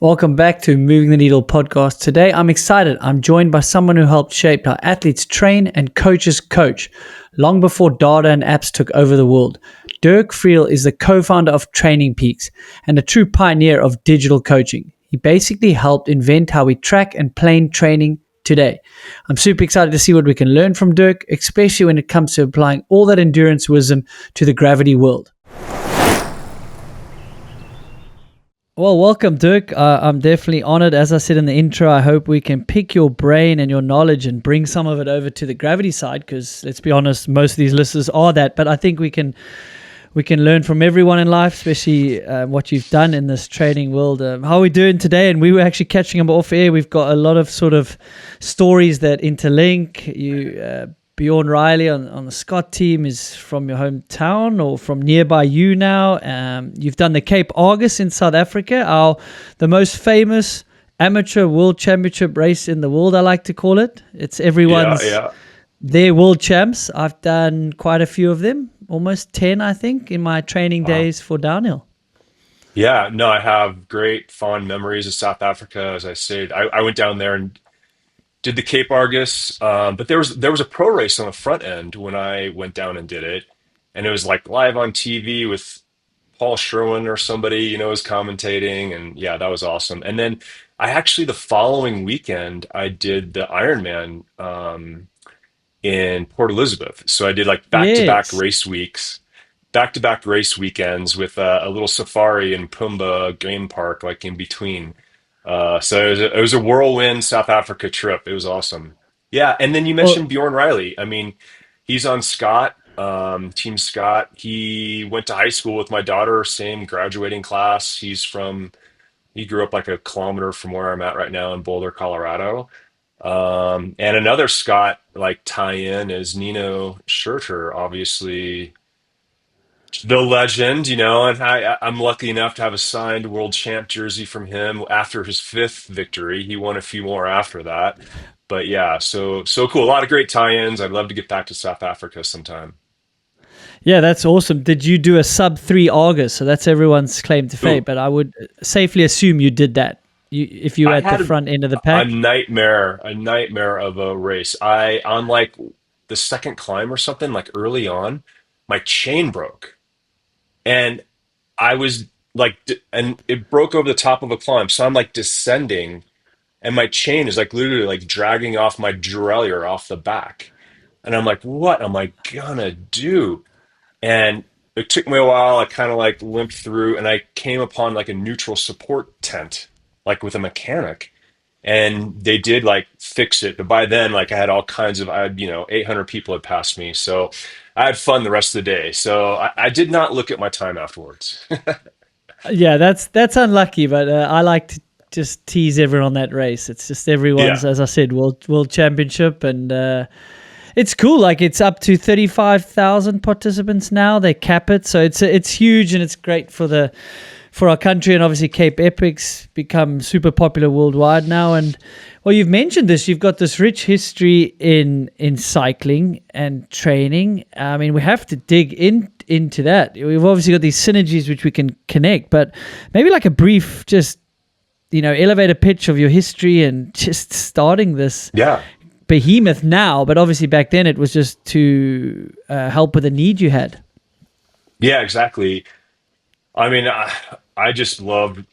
Welcome back to Moving the Needle podcast. Today, I'm excited. I'm joined by someone who helped shape how athletes train and coaches coach long before data and apps took over the world. Dirk Friel is the co-founder of TrainingPeaks and a true pioneer of digital coaching. He basically helped invent how we track and plan training today. I'm super excited to see what we can learn from Dirk, especially when it comes to applying all that endurance wisdom to the gravity world. Well, welcome, Dirk. I'm definitely honored. As I said in the intro, I hope we can pick your brain and your knowledge and bring some of it over to the gravity side, because let's be honest, most of these listeners are that. But I think we can learn from everyone in life, especially what you've done in this training world. How are we doing today? And we were actually catching them off air. We've got a lot of sort of stories that interlink. Bjorn Riley on the Scott team is from your hometown or from nearby you now. You've done the Cape Argus in South Africa, the most famous amateur world championship race in the world, I like to call it. It's everyone's their world champs. I've done quite a few of them, almost 10, I think, in my training days for downhill. Yeah, no, I have great fond memories of South Africa. As I said, I went down there and did the Cape Argus, but there was a pro race on the front end when I went down and did it, and it was like live on TV with Paul Sherwin or somebody, was commentating, and yeah, that was awesome. And then I actually the following weekend I did the Ironman in Port Elizabeth, so I did like Yes. back to back race weekends with a little safari in Pumba Game Park, like in between. So it was a whirlwind South Africa trip. It was awesome. Yeah, and then you mentioned Well, Bjorn Riley. I mean, he's on Scott, Team Scott. He went to high school with my daughter, same graduating class. He grew up like a kilometer from where I'm at right now in Boulder, Colorado. And another Scott like tie-in is Nino Schurter, obviously the legend, and I'm lucky enough to have a signed world champ jersey from him after his fifth victory. He won a few more after that. But yeah, so cool. A lot of great tie-ins. I'd love to get back to South Africa sometime. yeah, that's awesome. Did you do a sub 3 August? So that's everyone's claim to fame, Ooh, but I would safely assume you did that if you were I at the had front end of the a pack. nightmare of a race. I on like the second climb or something, like early on, my chain broke. And I was like, and it broke over the top of a climb. So I'm like descending and my chain is like literally like dragging off my derailleur off the back. And I'm like, what am I gonna do? And it took me a while. I kind of like limped through and I came upon like a neutral support tent, like with a mechanic. And they did like fix it. But by then, like I had, 800 people had passed me. So I had fun the rest of the day. So I did not look at my time afterwards. Yeah, that's unlucky, but I like to just tease everyone on that race. It's just Yeah. everyone's, as I said, world championship, and it's cool. Like it's up to 35,000 participants now. They cap it, so it's huge, and it's great for our country. And obviously, Cape Epic's become super popular worldwide now. And well, you've mentioned this. You've got this rich history in cycling and training. I mean, we have to dig into that. We've obviously got these synergies which we can connect, but maybe like a brief, just elevator pitch of your history and just starting this Yeah. behemoth now. But obviously, back then it was just to help with a need you had. Yeah, exactly. I mean, I just loved,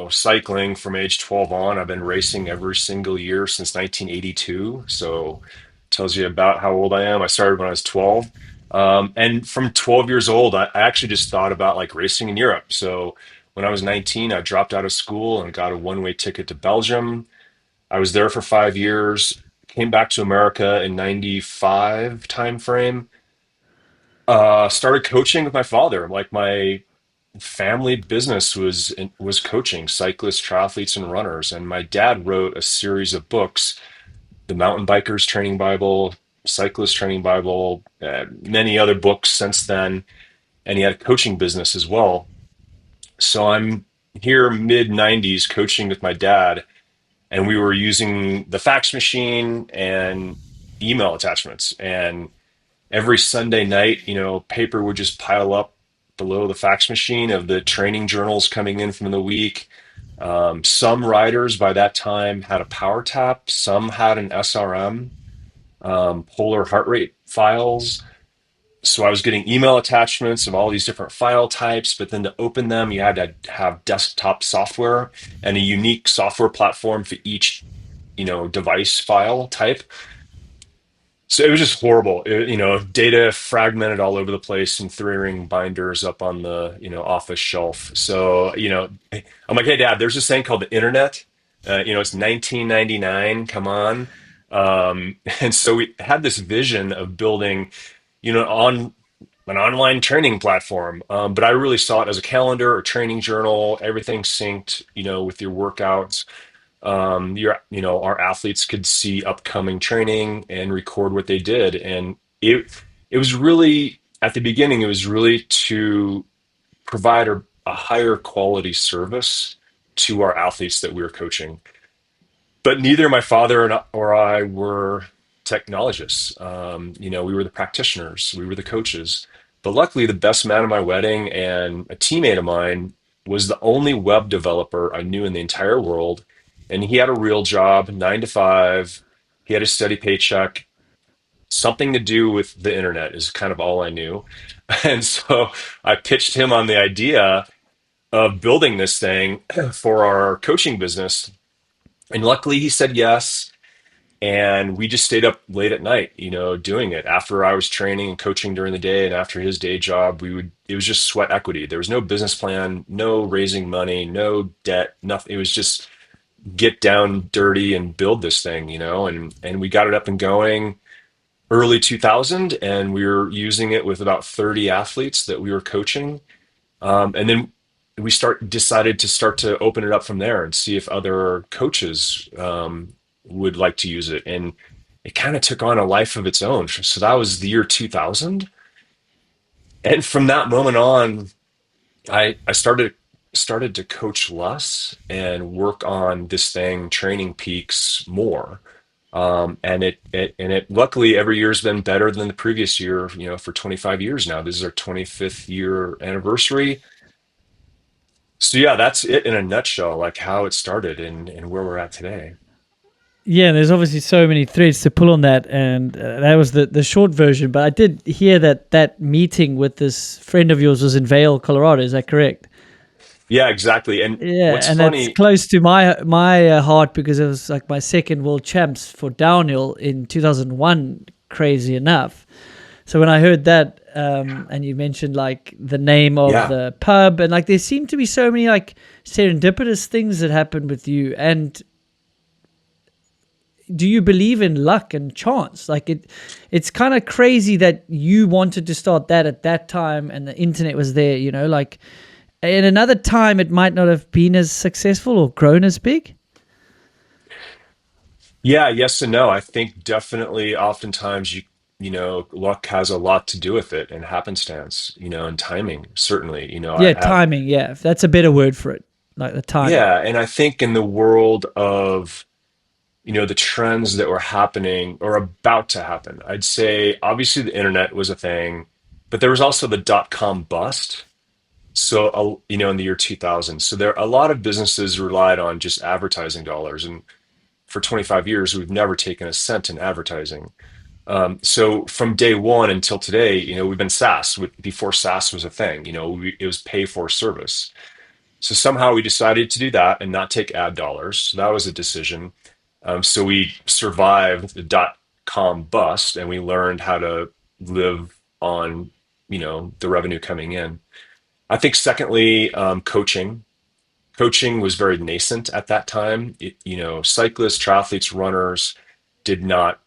cycling from age 12 on. I've been racing every single year since 1982. So tells you about how old I am. I started when I was 12. And from 12 years old, I actually just thought about like racing in Europe. So when I was 19, I dropped out of school and got a one-way ticket to Belgium. I was there for 5 years, came back to America in 95 timeframe. Started coaching with my father. Like my family business was coaching cyclists, triathletes, and runners. And my dad wrote a series of books: the Mountain Bikers Training Bible, Cyclist Training Bible, many other books since then. And he had a coaching business as well. So I'm here mid 90s coaching with my dad, and we were using the fax machine and email attachments. And every Sunday night, paper would just pile up below the fax machine of the training journals coming in from the week. Some riders by that time had a power tap, some had an SRM, polar heart rate files. So I was getting email attachments of all these different file types, but then to open them, you had to have desktop software and a unique software platform for each, device file type. So it was just horrible. Data fragmented all over the place in three-ring binders up on the, office shelf. So, I'm like, hey, Dad, there's this thing called the internet. It's 1999. Come on. And so we had this vision of building, on an online training platform. But I really saw it as a calendar, a training journal, everything synced, with your workouts. Our athletes could see upcoming training and record what they did. And it was really, at the beginning, it was really to provide a higher quality service to our athletes that we were coaching. But neither my father or I were technologists. We were the practitioners, we were the coaches. But luckily, the best man at my wedding and a teammate of mine was the only web developer I knew in the entire world. And he had a real job, 9 to 5. He had a steady paycheck. Something to do with the internet is kind of all I knew. And so I pitched him on the idea of building this thing for our coaching business. And luckily, he said yes. And we just stayed up late at night, doing it. After I was training and coaching during the day, and after his day job, it was just sweat equity. There was no business plan, no raising money, no debt, nothing. It was just get down dirty and build this thing, and we got it up and going early 2000, and we were using it with about 30 athletes that we were coaching. And then we decided to start to open it up from there and see if other coaches would like to use it. And it kind of took on a life of its own. So that was the year 2000. And from that moment on, I started to coach less and work on this thing, Training Peaks, more. And it luckily every year has been better than the previous year, for 25 years now. This is our 25th year anniversary. So yeah, that's it in a nutshell, like how it started and where we're at today. Yeah, there's obviously so many threads to pull on that, and that was the short version. But I did hear that that meeting with this friend of yours was in Vail, Colorado. Is that correct? Yeah, exactly. And Yeah, what's and that's funny, close to my heart because it was like my second world champs for downhill in 2001. Crazy enough. So when I heard that, and you mentioned like the name of yeah, the pub, and like there seem to be so many like serendipitous things that happen with you. And do you believe in luck and chance? Like it's kind of crazy that you wanted to start that at that time, and the internet was there. Like in another time, it might not have been as successful or grown as big. yeah, yes and no. I think definitely oftentimes luck has a lot to do with it and happenstance, and timing, certainly. I Yeah, have timing. Yeah, that's a better word for it. Like the timing. yeah, and I think in the world of the trends that were happening or about to happen. I'd say obviously the internet was a thing, but there was also the dot-com bust. So, in the year 2000. So there a lot of businesses relied on just advertising dollars. And for 25 years, we've never taken a cent in advertising. So from day one until today, we've been SaaS before SaaS was a thing. It was pay for service. So somehow we decided to do that and not take ad dollars. So that was a decision. So we survived the dot-com bust and we learned how to live on, the revenue coming in. I think secondly, coaching. Coaching was very nascent at that time. Cyclists, triathletes, runners did not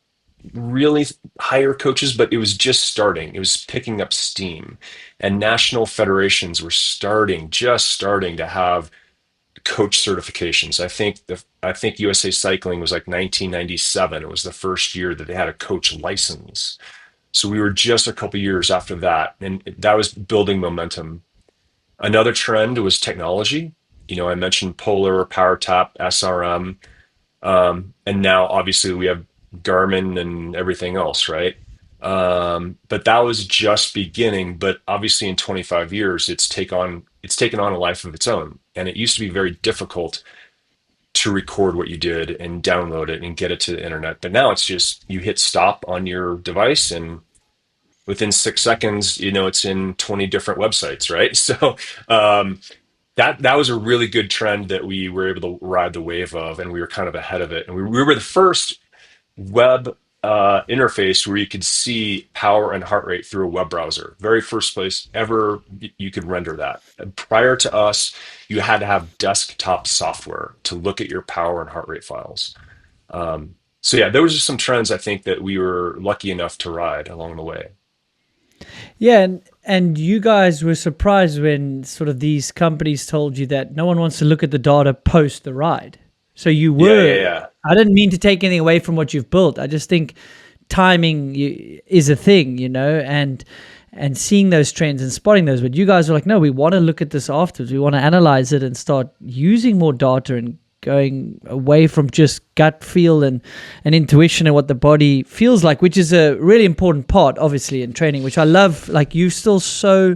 really hire coaches, but it was just starting. It was picking up steam. And national federations were just starting to have coach certifications. I think USA Cycling was like 1997. It was the first year that they had a coach license. So we were just a couple years after that, and that was building momentum. Another trend was technology. I mentioned Polar, PowerTap, SRM, and now obviously we have Garmin and everything else, right? But that was just beginning. But obviously, in 25 years, it's taken on a life of its own. And it used to be very difficult to record what you did and download it and get it to the internet. But now it's just you hit stop on your device, and within 6 seconds, it's in 20 different websites, right? So um, that was a really good trend that we were able to ride the wave of, and we were kind of ahead of it. And we were the first web interface where you could see power and heart rate through a web browser. Very first place ever you could render that. And prior to us, you had to have desktop software to look at your power and heart rate files. So yeah, there was just some trends I think that we were lucky enough to ride along the way. Yeah, and you guys were surprised when sort of these companies told you that no one wants to look at the data post the ride. So you Yeah, yeah, were. yeah. I didn't mean to take anything away from what you've built. I just think timing is a thing, and seeing those trends and spotting those. But you guys were like, no, we want to look at this afterwards. We want to analyze it and start using more data and going away from just gut feel and intuition and what the body feels like, which is a really important part, obviously, in training, which I love. Like you still so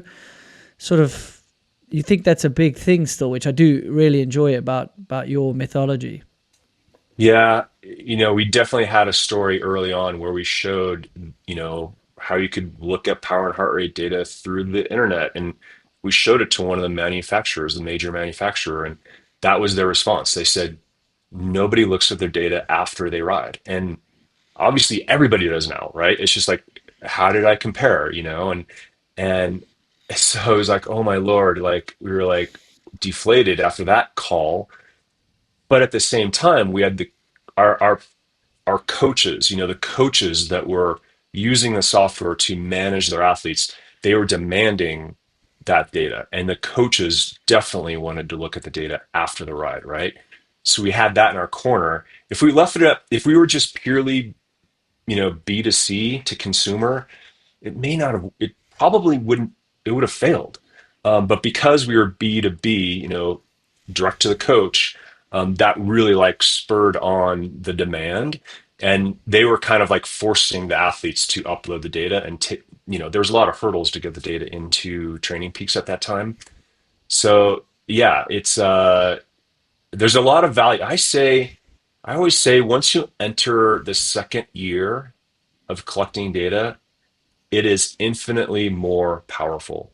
sort of, you think that's a big thing still, which I do really enjoy about your methodology. Yeah, we definitely had a story early on where we showed, how you could look at power and heart rate data through the internet. And we showed it to one of the manufacturers, the major manufacturer, and that was their response. They said, nobody looks at their data after they ride. And obviously everybody does now, right? It's just like, how did I compare, and so it was like, oh my Lord, like we were like deflated after that call. But at the same time, we had our coaches, the coaches that were using the software to manage their athletes, they were demanding that data. And the coaches definitely wanted to look at the data after the ride, right? So we had that in our corner. If we left it up, if we were just purely, B2C to consumer, it may not have, it probably wouldn't, it would have failed. But because we were B2B, direct to the coach, that really like spurred on the demand. And they were kind of like forcing the athletes to upload the data and, there was a lot of hurdles to get the data into TrainingPeaks at that time. So yeah, there's a lot of value. I always say once you enter the second year of collecting data, it is infinitely more powerful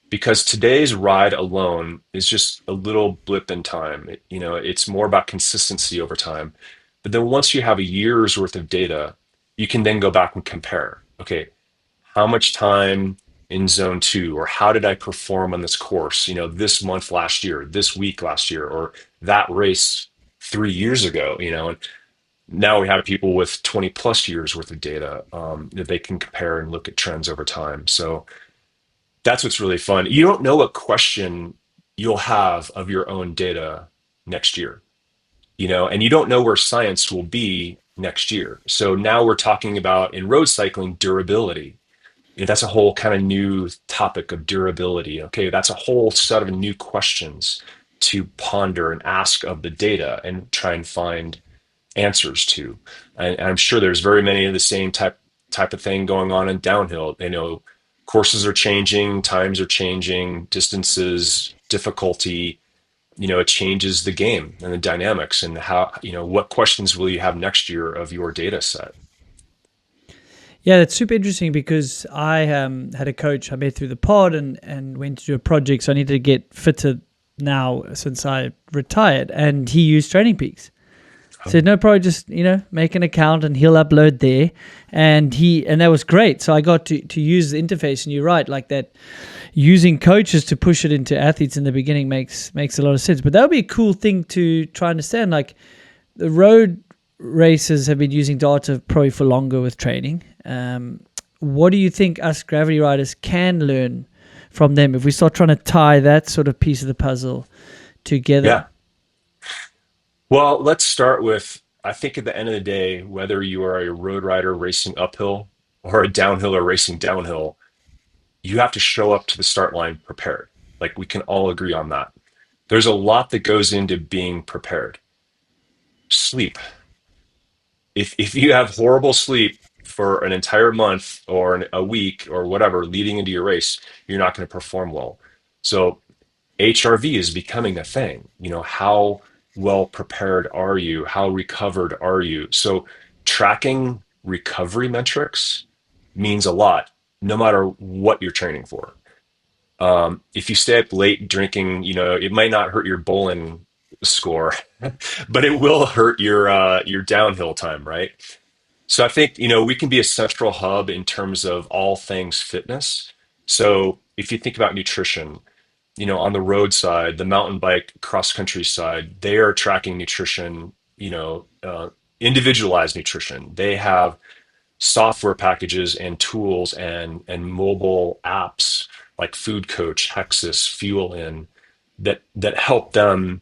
because today's ride alone is just a little blip in time. It's more about consistency over time. But then once you have a year's worth of data, you can then go back and compare. Okay, how much time in zone two, or how did I perform on this course, this month last year, this week last year, or that race 3 years ago, and now we have people with 20 plus years worth of data that they can compare and look at trends over time. So that's what's really fun. You don't know what question you'll have of your own data next year, and you don't know where science will be next year. So now we're talking about in road cycling durability. That's a whole kind of new topic of durability. Okay, that's a whole set of new questions to ponder and ask of the data and try and find answers to. And I'm sure there's very many of the same type of thing going on in downhill. Courses are changing, times are changing, distances, difficulty. It changes the game and the dynamics and how, what questions will you have next year of your data set? Yeah, that's super interesting because I had a coach I met through the pod and went to do a project. So I needed to get fitter now since I retired. And he used Training Peaks. Said no problem, just make an account and he'll upload there, and that was great. So I got to use the interface, and you're right, like that. Using coaches to push it into athletes in the beginning makes a lot of sense. But that would be a cool thing to try and understand. Like the road racers have been using data probably for longer with training. What do you think us gravity riders can learn from them if we start trying to tie that sort of piece of the puzzle together? Yeah. Well, let's start with I think at the end of the day, whether you are a road rider racing uphill or a downhill or racing downhill, you have to show up to the start line prepared. Like we can all agree on that. There's a lot that goes into being prepared. Sleep. If you have horrible sleep, for an entire month or a week or whatever leading into your race, you're not going to perform well. So HRV is becoming a thing. How well prepared are you? How recovered are you? So tracking recovery metrics means a lot, no matter what you're training for. If you stay up late drinking, it might not hurt your bowling score, but it will hurt your downhill time, right? So I think, we can be a central hub in terms of all things fitness. So if you think about nutrition, on the road side, the mountain bike cross country side, they are tracking nutrition, individualized nutrition. They have software packages and tools and mobile apps like Food Coach, Hexus, Fuel In that help them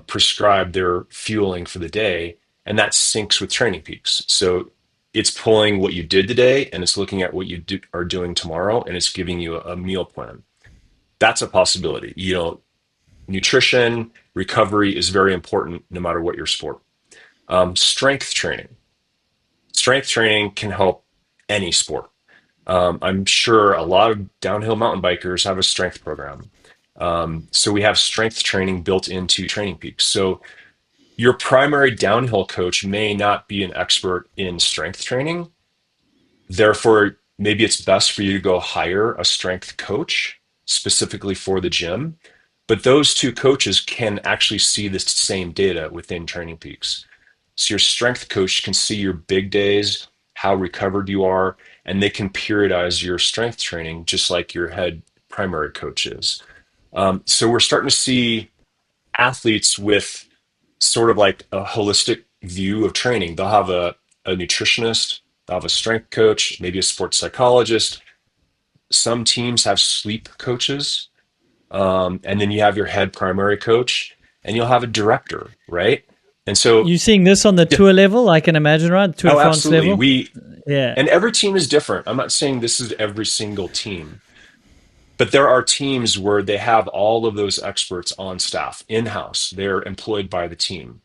prescribe their fueling for the day, and that syncs with Training Peaks. So it's pulling what you did today and it's looking at what are doing tomorrow, and it's giving you a meal plan. That's a possibility. Nutrition recovery is very important no matter what your sport. Strength training. Strength training can help any sport. I'm sure a lot of downhill mountain bikers have a strength program. So we have strength training built into Training Peaks. So your primary downhill coach may not be an expert in strength training. Therefore, maybe it's best for you to go hire a strength coach specifically for the gym. But those two coaches can actually see the same data within Training Peaks. So your strength coach can see your big days, how recovered you are, and they can periodize your strength training just like your head primary coach is. So we're starting to see athletes with sort of like a holistic view of training. They'll have a nutritionist, they'll have a strength coach, maybe a sports psychologist. Some teams have sleep coaches, and then you have your head primary coach, and you'll have a director, right? And so, You seeing this on the yeah, tour level? I can imagine, right? Tour de oh, France absolutely. level. Yeah. And every team is different. I'm not saying this is every single team, but there are teams where they have all of those experts on staff in house. They're employed by the team.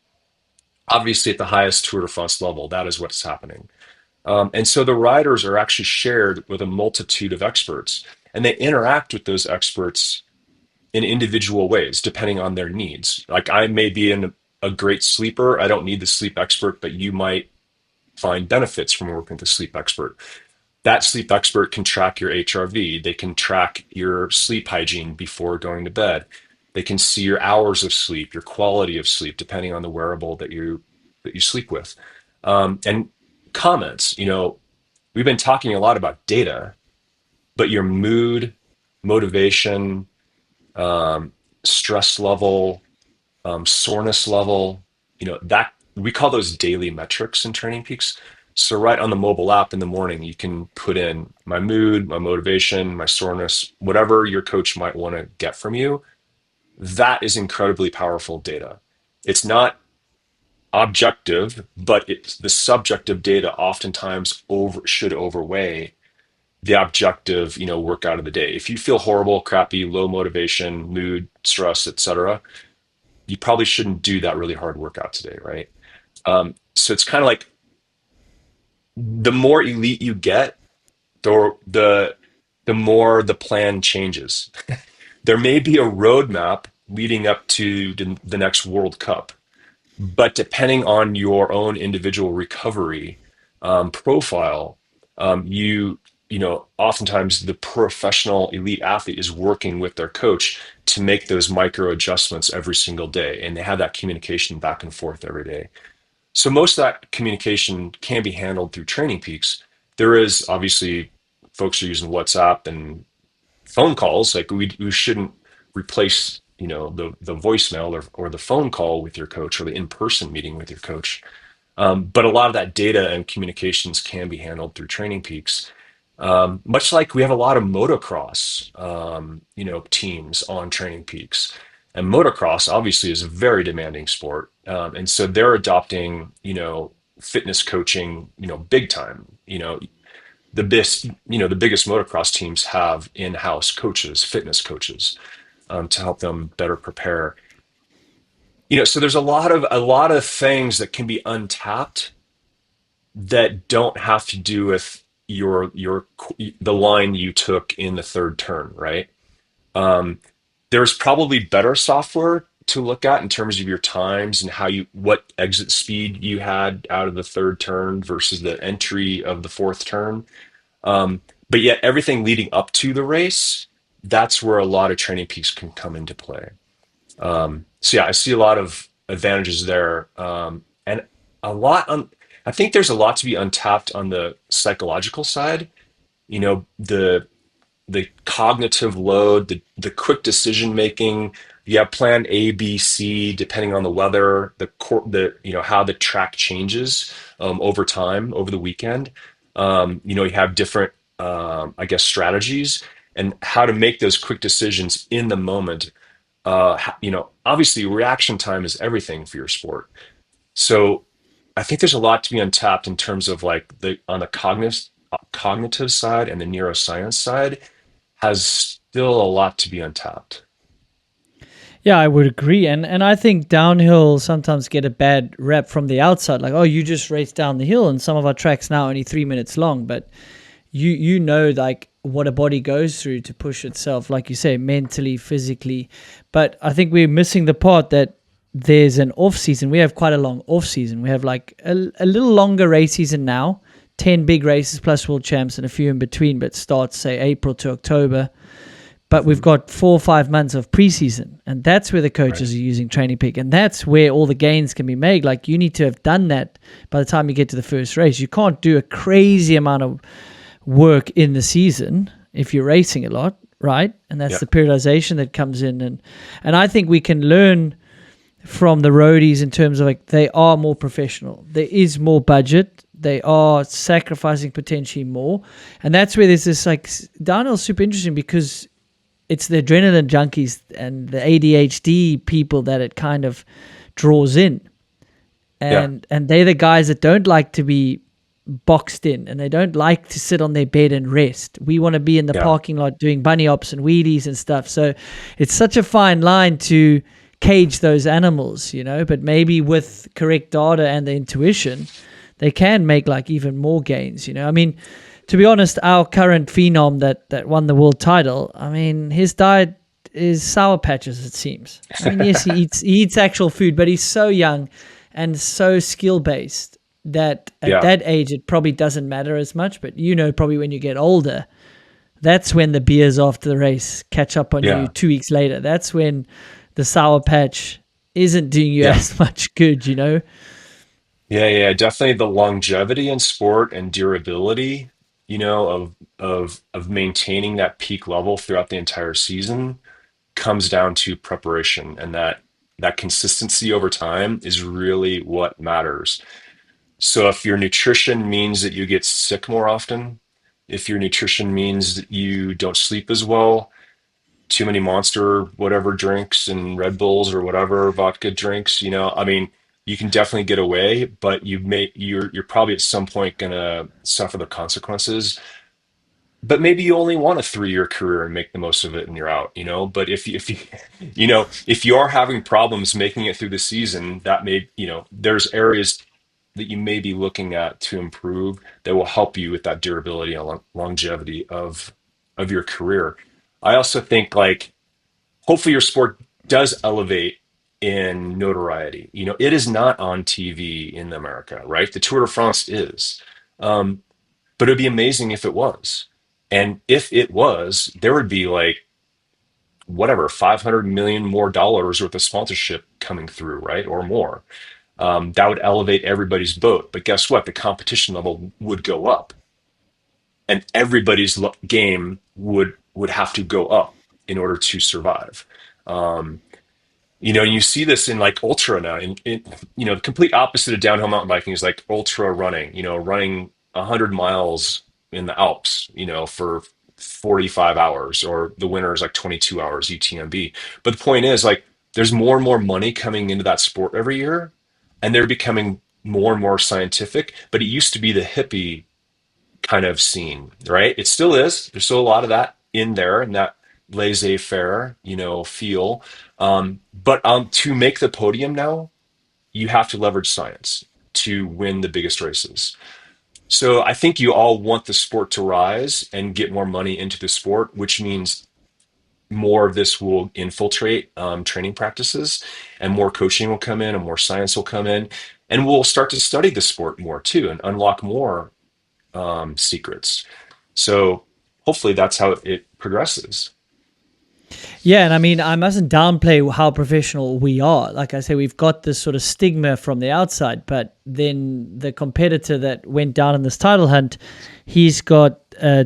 Obviously, at the highest Tour de France level, that is what's happening. And so the riders are actually shared with a multitude of experts, and they interact with those experts in individual ways, depending on their needs. Like I may be a great sleeper. I don't need the sleep expert, but you might find benefits from working with a sleep expert. That sleep expert can track your HRV. They can track your sleep hygiene before going to bed. They can see your hours of sleep, your quality of sleep, depending on the wearable that you sleep with. And comments. We've been talking a lot about data, but your mood, motivation, um, stress level, soreness level, that we call those daily metrics in Training Peaks. So right on the mobile app in the morning, you can put in my mood, my motivation, my soreness, whatever your coach might want to get from you. That is incredibly powerful data. It's not objective, but it's the subjective data oftentimes should overweigh the objective, workout of the day. If you feel horrible, crappy, low motivation, mood, stress, etc., you probably shouldn't do that really hard workout today, right? So it's kind of like the more elite you get, the more the plan changes. There may be a roadmap leading up to the next World Cup, but depending on your own individual recovery profile, oftentimes the professional elite athlete is working with their coach to make those micro adjustments every single day, and they have that communication back and forth every day. So most of that communication can be handled through Training Peaks. There is obviously folks are using WhatsApp and phone calls. Like we shouldn't replace the voicemail or the phone call with your coach or the in-person meeting with your coach. But a lot of that data and communications can be handled through Training Peaks. Much like we have a lot of motocross, teams on Training Peaks, and motocross obviously is a very demanding sport, and so they're adopting, fitness coaching, big time. The biggest motocross teams have in-house coaches, fitness coaches, to help them better prepare. So there's a lot of things that can be untapped that don't have to do with the line you took in the third turn, right? Um, there's probably better software to look at in terms of your times and what exit speed you had out of the third turn versus the entry of the fourth turn. But yet everything leading up to the race, that's where a lot of training peaks can come into play. So yeah, I see a lot of advantages there, and a lot on. I think there's a lot to be untapped on the psychological side. You know, the cognitive load, the quick decision making. You have plan A, B, C, depending on the weather, the how the track changes over time, over the weekend. You have different, I guess, strategies and how to make those quick decisions in the moment. Obviously, reaction time is everything for your sport. So I think there's a lot to be untapped in terms of like the on the cognitive side and the neuroscience side has still a lot to be untapped. Yeah, I would agree, and I think downhill sometimes get a bad rep from the outside, like, oh, you just raced down the hill, and some of our tracks now only 3 minutes long, but you know like what a body goes through to push itself, like you say, mentally, physically. But I think we're missing the part that there's an off season. We have quite a long off season. We have like a little longer race season now, 10 big races plus world champs and a few in between, but starts say April to October. But we've got 4 or 5 months of preseason, and that's where the Right. coaches are using Training Peak, and that's where all the gains can be made. Like, you need to have done that by the time you get to the first race. You can't do a crazy amount of work in the season if you're racing a lot, right? And that's Yeah. the periodization that comes in, and I think we can learn from the roadies in terms of like they are more professional. There is more budget. They are sacrificing potentially more, and that's where there's this like downhill's super interesting because it's the adrenaline junkies and the ADHD people that it kind of draws in. Yeah. And they're the guys that don't like to be boxed in and they don't like to sit on their bed and rest. We want to be in the Yeah. parking lot doing bunny hops and wheelies and stuff. So it's such a fine line to cage those animals, but maybe with correct data and the intuition, they can make like even more gains. I mean, to be honest, our current phenom that won the world title, I mean, his diet is sour patches, it seems. I mean, yes, he eats actual food, but he's so young and so skill based that at Yeah. that age it probably doesn't matter as much. But probably when you get older, that's when the beers after the race catch up on you Yeah. 2 weeks later. That's when the sour patch isn't doing you Yeah. as much good. Yeah. Yeah. Definitely the longevity in sport and durability, of maintaining that peak level throughout the entire season comes down to preparation, and that consistency over time is really what matters. So if your nutrition means that you get sick more often, if your nutrition means that you don't sleep as well, too many monster whatever drinks and Red Bulls or whatever vodka drinks, I mean, you can definitely get away, but you're probably at some point gonna suffer the consequences. But maybe you only want a 3-year career and make the most of it and you're out, But if you if you are having problems making it through the season, that may, there's areas that you may be looking at to improve that will help you with that durability and longevity of your career. I also think like hopefully your sport does elevate in notoriety. It is not on TV in America, right? The Tour de France is. Um, but it'd be amazing if it was. And if it was, there would be like whatever, 500 million more dollars worth of sponsorship coming through, right? Or more. That would elevate everybody's boat. But guess what? The competition level would go up, and everybody's game would have to go up in order to survive. Um, you see this in like ultra now. The complete opposite of downhill mountain biking is like ultra running. Running 100 miles in the Alps. For 45 hours, or the winter is like 22 hours UTMB. But the point is, like, there's more and more money coming into that sport every year, and they're becoming more and more scientific. But it used to be the hippie kind of scene, right? It still is. There's still a lot of that in there, and that laissez-faire, feel. But to make the podium now, you have to leverage science to win the biggest races. So I think you all want the sport to rise and get more money into the sport, which means more of this will infiltrate training practices, and more coaching will come in, and more science will come in, and we'll start to study the sport more too, and unlock more secrets. So hopefully that's how it progresses. Yeah, and I mean, I mustn't downplay how professional we are. Like I say, we've got this sort of stigma from the outside, but then the competitor that went down in this title hunt, he's got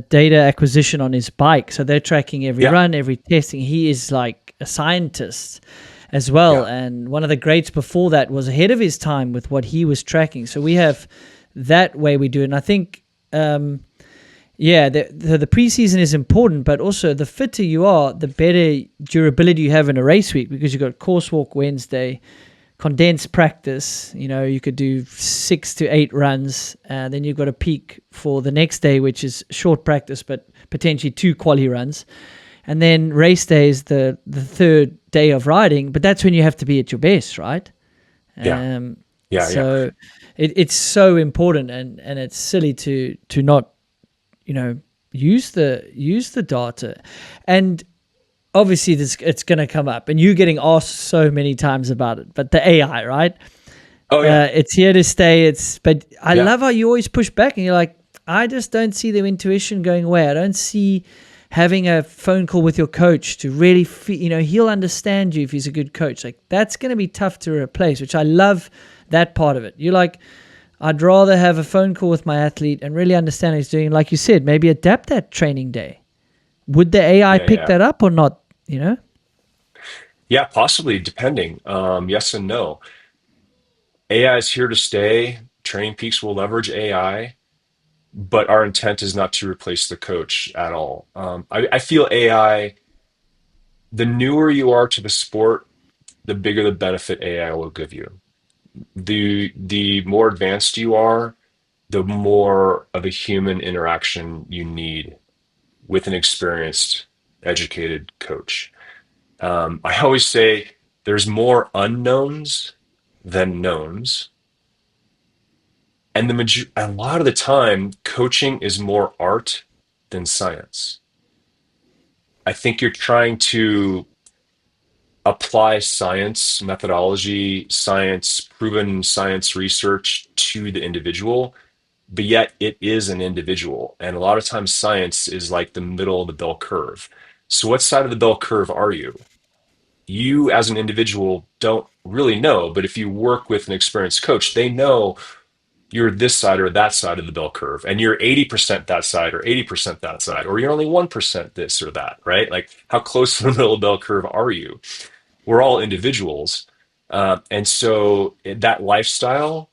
data acquisition on his bike. So they're tracking every Yeah, run, every testing. He is like a scientist as well. yeah, And one of the greats before that was ahead of his time with what he was tracking. So we have that way we do it. And I think. Yeah, the preseason is important, but also the fitter you are, the better durability you have in a race week because you've got course walk Wednesday, condensed practice. You know, you could do 6 to 8 runs, and then you've got a peak for the next day, which is short practice, but potentially 2 quali runs. And then race day is the third day of riding, but that's when you have to be at your best, right? yeah, Um, yeah. so it's so important, and it's silly to not use the data. And obviously this it's going to come up and you're getting asked so many times about it, but the AI, right? Oh yeah, It's here to stay. But I yeah, love how you always push back and you're like, I just don't see the intuition going away. I don't see having a phone call with your coach to really he'll understand you if he's a good coach. Like that's going to be tough to replace, which I love that part of it. You're like, I'd rather have a phone call with my athlete and really understand what he's doing. Like you said, maybe adapt that training day. Would the AI yeah, pick yeah. that up or not? You know? Yeah, possibly, depending. Yes and no. AI is here to stay. Training Peaks will leverage AI, but our intent is not to replace the coach at all. I feel AI, the newer you are to the sport, the bigger the benefit AI will give you. The more advanced you are, the more of a human interaction you need with an experienced, educated coach. I always say there's more unknowns than knowns. And a lot of the time, coaching is more art than science. I think you're trying to apply science methodology, science, proven science research to the individual, but yet it is an individual. And a lot of times, science is like the middle of the bell curve. So, what side of the bell curve are you? You, as an individual, don't really know, but if you work with an experienced coach, they know you're this side or that side of the bell curve, and you're 80% that side or 80% that side, or you're only 1% this or that, right? Like, how close to the middle of the bell curve are you? We're all individuals. And so that lifestyle,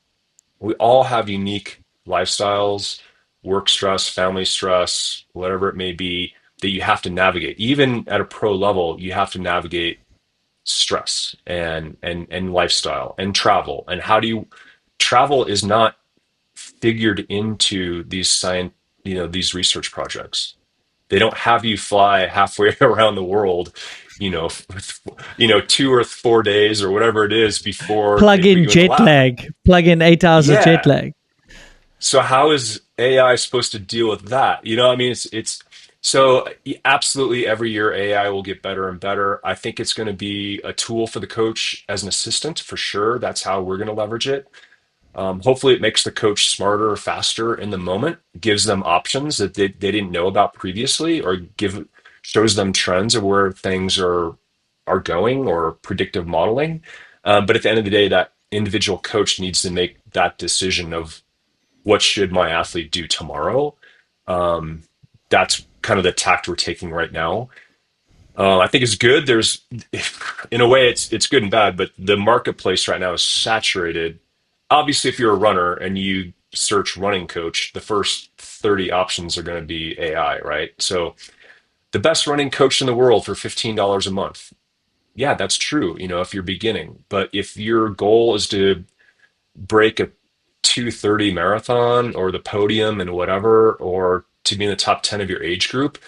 we all have unique lifestyles, work stress, family stress, whatever it may be, that you have to navigate. Even at a pro level, you have to navigate stress and lifestyle and travel. And how do you travel is not figured into these science, these research projects. They don't have you fly halfway around the world, you know, 2 or 4 days or whatever it is before they Plug put in you in the jet lab. lag. Plug in 8 hours of jet Yeah. lag. So how is AI supposed to deal with that? I mean, it's so absolutely every year AI will get better and better. I think it's going to be a tool for the coach as an assistant for sure. That's how we're going to leverage it. Hopefully, it makes the coach smarter or faster in the moment, gives them options that they didn't know about previously, or shows them trends of where things are going or predictive modeling. But at the end of the day, that individual coach needs to make that decision of what should my athlete do tomorrow. Um, that's kind of the tact we're taking right now. I think it's good. In a way, it's good and bad, but the marketplace right now is saturated. Obviously, if you're a runner and you search running coach, the first 30 options are going to be AI, right? So the best running coach in the world for $15 a month. Yeah, that's true, if you're beginning. But if your goal is to break a 2:30 marathon or the podium and whatever, or to be in the top 10 of your age group,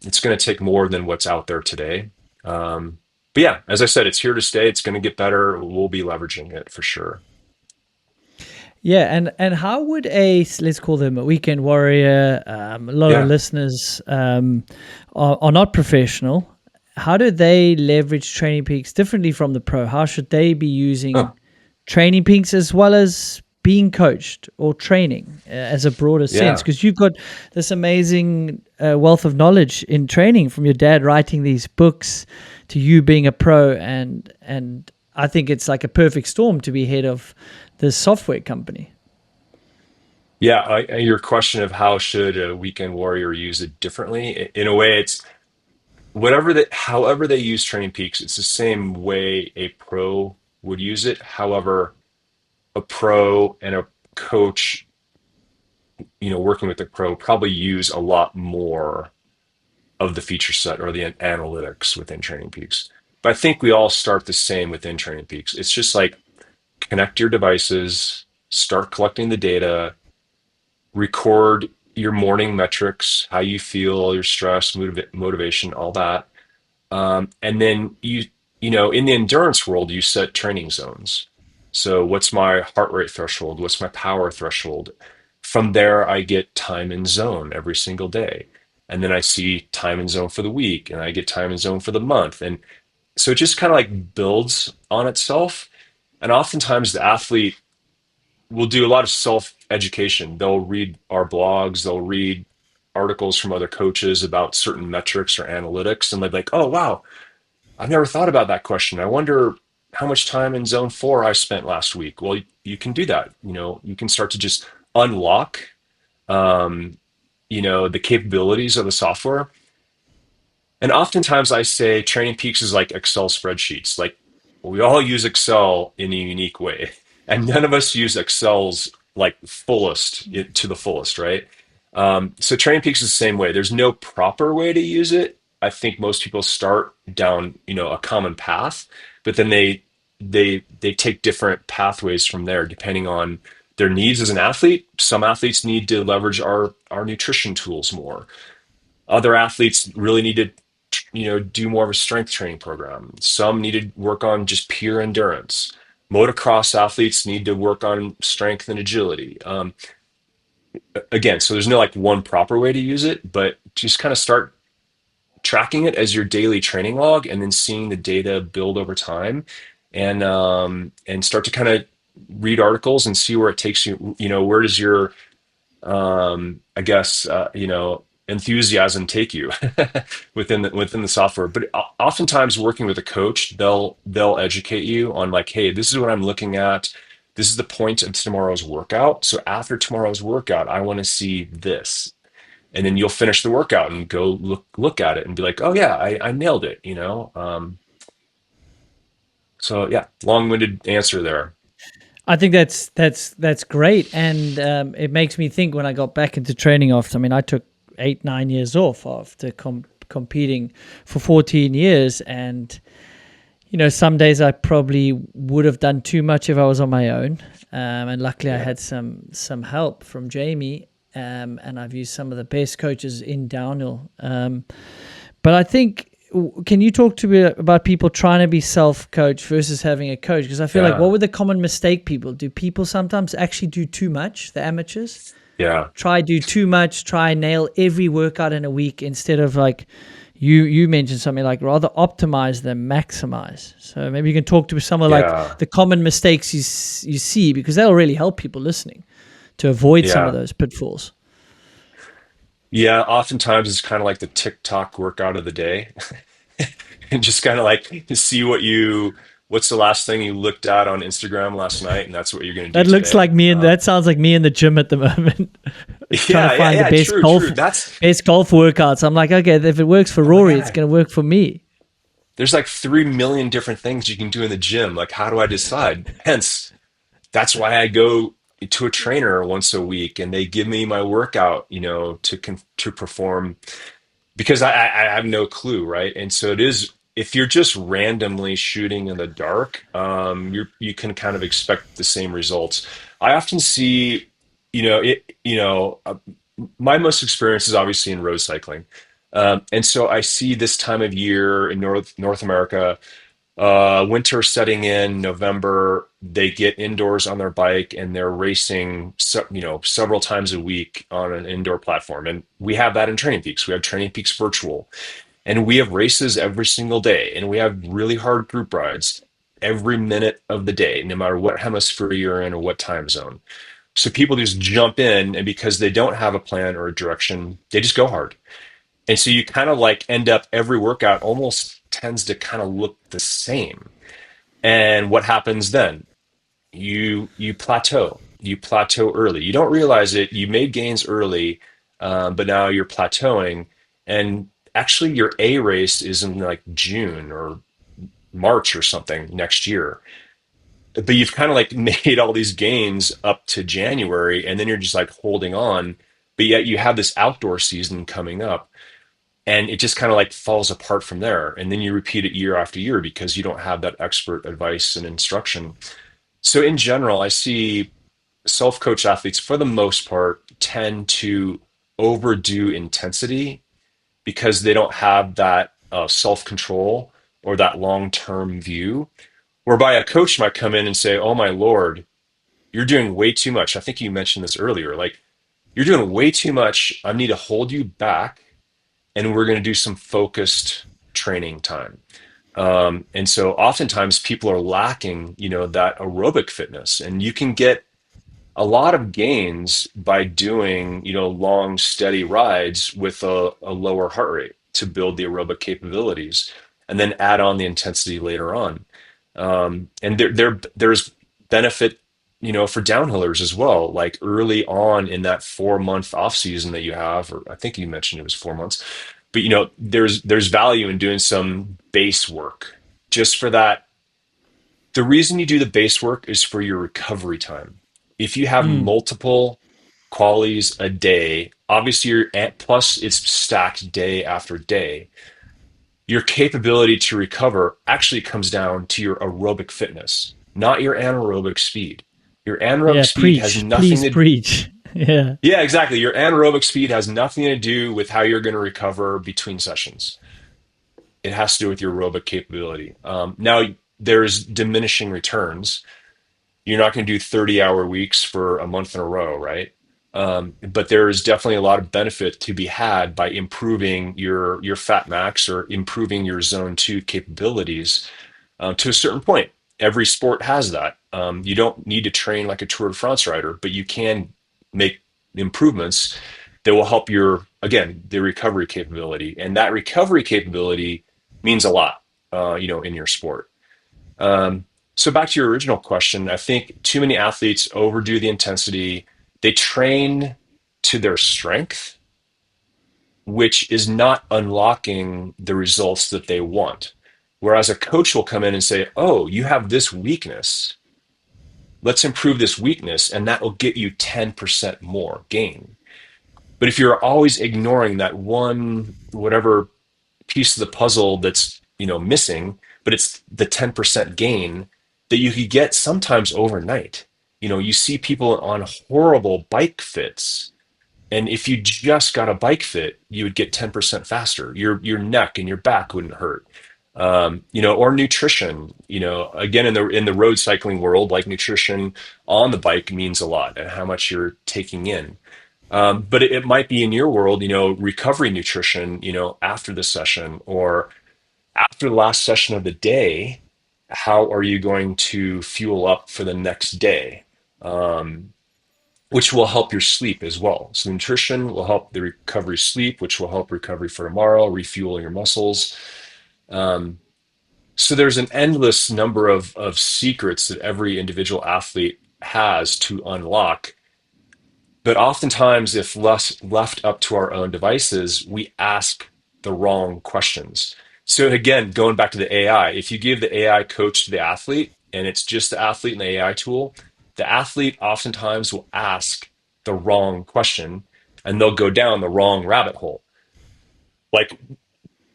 it's going to take more than what's out there today. Um, but yeah, as I said, it's here to stay. It's going to get better. We'll be leveraging it for sure. Yeah, and how would let's call them a weekend warrior? A lot of the Yeah. listeners are not professional. How do they leverage Training Peaks differently from the pro? How should they be using Oh, Training Peaks as well as being coached or training as a broader sense? yeah. Because you've got this amazing wealth of knowledge in training from your dad writing these books to you being a pro, and I think it's like a perfect storm to be head of this software company. Yeah. Your question of how should a weekend warrior use it differently? In a way, it's however they use Training Peaks, it's the same way a pro would use it. However, a pro and a coach, working with the pro probably use a lot more of the feature set or the analytics within Training Peaks. But I think we all start the same within Training Peaks. It's just like connect your devices, start collecting the data, record your morning metrics, how you feel, your stress, motivation, all that. And then in the endurance world, you set training zones. So what's my heart rate threshold? What's my power threshold? From there, I get time and zone every single day. And then I see time and zone for the week, and I get time and zone for the month. And so it just kind of like builds on itself. And oftentimes the athlete will do a lot of self education. They'll read our blogs, they'll read articles from other coaches about certain metrics or analytics, and they're like, oh, wow, I've never thought about that question. I wonder how much time in zone four I spent last week. Well, you can do that. You can start to just unlock, um, the capabilities of the software. And oftentimes I say Training Peaks is like Excel spreadsheets. Like we all use Excel in a unique way, and none of us use Excel's like to the fullest, right? So Training Peaks is the same way. There's no proper way to use it. I think most people start down, a common path, but then they take different pathways from there depending on their needs as an athlete. Some athletes need to leverage our nutrition tools more. Other athletes really need to, do more of a strength training program. Some need to work on just pure endurance. Motocross athletes need to work on strength and agility. Again, so there's no like one proper way to use it, but just kind of start tracking it as your daily training log, and then seeing the data build over time, and start to kind of read articles and see where it takes you. Where does your I guess enthusiasm take you within the software. But oftentimes working with a coach, they'll educate you on like, hey, this is what I'm looking at. This is the point of tomorrow's workout. So after tomorrow's workout, I want to see this. And then you'll finish the workout and go look at it and be like, oh yeah, I nailed it. So yeah, long-winded answer there. I think that's great, and it makes me think when I got back into training after. I mean, I took 8-9 years off after competing for 14 years, and some days I probably would have done too much if I was on my own. And luckily, I Yeah. had some help from Jamie, and I've used some of the best coaches in downhill. But I think, can you talk to me about people trying to be self-coached versus having a coach? Because I feel like, what Yeah. would the common mistake people do? People sometimes actually do too much, the amateurs Yeah. do too much, try nail every workout in a week instead of like you mentioned something like rather optimize than maximize. So maybe you can talk to some of like Yeah. the common mistakes you see, because that'll really help people listening to avoid some of Yeah. those pitfalls. Yeah, oftentimes it's kind of like the TikTok workout of the day. And just kind of like to see what's the last thing you looked at on Instagram last night, and that's what you're going to do That looks today. like me, and that sounds like me in the gym at the moment, trying to Yeah, yeah, find the yeah, best true, golf true. best golf workouts. I'm like, okay, if it works for Oh my Rory, it's God. going to work for me. There's like 3 million different things you can do in the gym. Like, how do I decide? Hence, that's why I go to a trainer once a week and they give me my workout, to perform, because I have no clue, right? And so it is, if you're just randomly shooting in the dark, you can kind of expect the same results. I often see, my most experience is obviously in road cycling. And so I see this time of year in North America, Winter setting in November, they get indoors on their bike and they're racing, several times a week on an indoor platform. And we have that in Training Peaks. We have Training Peaks Virtual, and we have races every single day, and we have really hard group rides every minute of the day, no matter what hemisphere you're in or what time zone. So people just jump in, and because they don't have a plan or a direction, they just go hard. And so you kind of like end up every workout almost tends to kind of look the same. And what happens then? You plateau. You plateau early. You don't realize it. You made gains early, but now you're plateauing. And actually, your A race is in like June or March or something next year. But you've kind of like made all these gains up to January, and then you're just like holding on. But yet you have this outdoor season coming up, and it just kind of like falls apart from there. And then you repeat it year after year because you don't have that expert advice and instruction. So in general, I see self-coach athletes for the most part tend to overdo intensity because they don't have that self-control or that long-term view. Whereby a coach might come in and say, "Oh my Lord, you're doing way too much." I think you mentioned this earlier. Like, you're doing way too much. I need to hold you back, and we're going to do some focused training time. And so oftentimes people are lacking, that aerobic fitness, and you can get a lot of gains by doing, long, steady rides with a lower heart rate to build the aerobic capabilities, and then add on the intensity later on. And there's benefit, for downhillers as well. Like early on in that 4 month off season that you have, or I think you mentioned it was 4 months, but there's value in doing some base work just for that. The reason you do the base work is for your recovery time. If you have Mm. multiple qualities a day, obviously you're at plus it's stacked day after day. Your capability to recover actually comes down to your aerobic fitness, not your anaerobic speed. Your anaerobic Yeah, speed has preach. nothing Please to, preach. Yeah. yeah, exactly. Your anaerobic speed has nothing to do with how you're going to recover between sessions. It has to do with your aerobic capability. Now, there's diminishing returns. You're not going to do 30-hour weeks for a month in a row, right? But there is definitely a lot of benefit to be had by improving your fat max or improving your zone two capabilities to a certain point. Every sport has that. You don't need to train like a Tour de France rider, but you can make improvements that will help your, again, the recovery capability. And that recovery capability means a lot, in your sport. Um, so back to your original question, I think too many athletes overdo the intensity. They train to their strength, which is not unlocking the results that they want. Whereas a coach will come in and say, "Oh, you have this weakness. Let's improve this weakness, and that will get you 10% more gain." But if you're always ignoring that one, whatever piece of the puzzle that's, missing, but it's the 10% gain that you could get sometimes overnight. You see people on horrible bike fits, and if you just got a bike fit, you would get 10% faster. Your neck and your back wouldn't hurt. Or nutrition, again, in the road cycling world, like nutrition on the bike means a lot and how much you're taking in. But it might be in your world, recovery nutrition, after the session or after the last session of the day. How are you going to fuel up for the next day? Um, which will help your sleep as well. So nutrition will help the recovery sleep, which will help recovery for tomorrow, refuel your muscles. Um, so there's an endless number of secrets that every individual athlete has to unlock. But oftentimes, if less left up to our own devices, we ask the wrong questions. So again, going back to the AI, if you give the AI coach to the athlete and it's just the athlete and the AI tool, the athlete oftentimes will ask the wrong question and they'll go down the wrong rabbit hole. Like,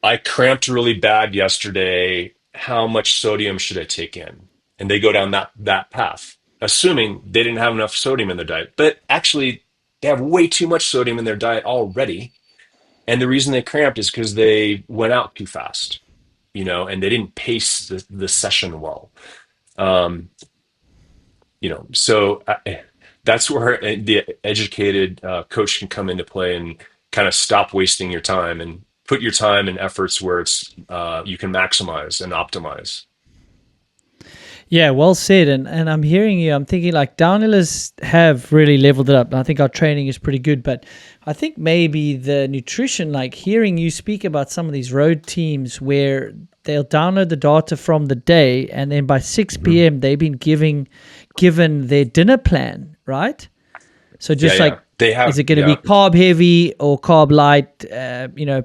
I cramped really bad yesterday. How much sodium should I take in? And they go down that path, assuming they didn't have enough sodium in their diet. But actually, they have way too much sodium in their diet already. And the reason they cramped is because they went out too fast. and they didn't pace the session well. Um, so that's where the educated coach can come into play and kind of stop wasting your time and put your time and efforts where it's you can maximize and optimize. Yeah, well said. And I'm hearing you. I'm thinking like downhillers have really leveled it up. And I think our training is pretty good. But I think maybe the nutrition, like hearing you speak about some of these road teams where they'll download the data from the day and then by 6 Mhm. p.m. they've been given their dinner plan, right? So Yeah, just like, yeah. They is have, it going to be yeah. carb heavy or carb light,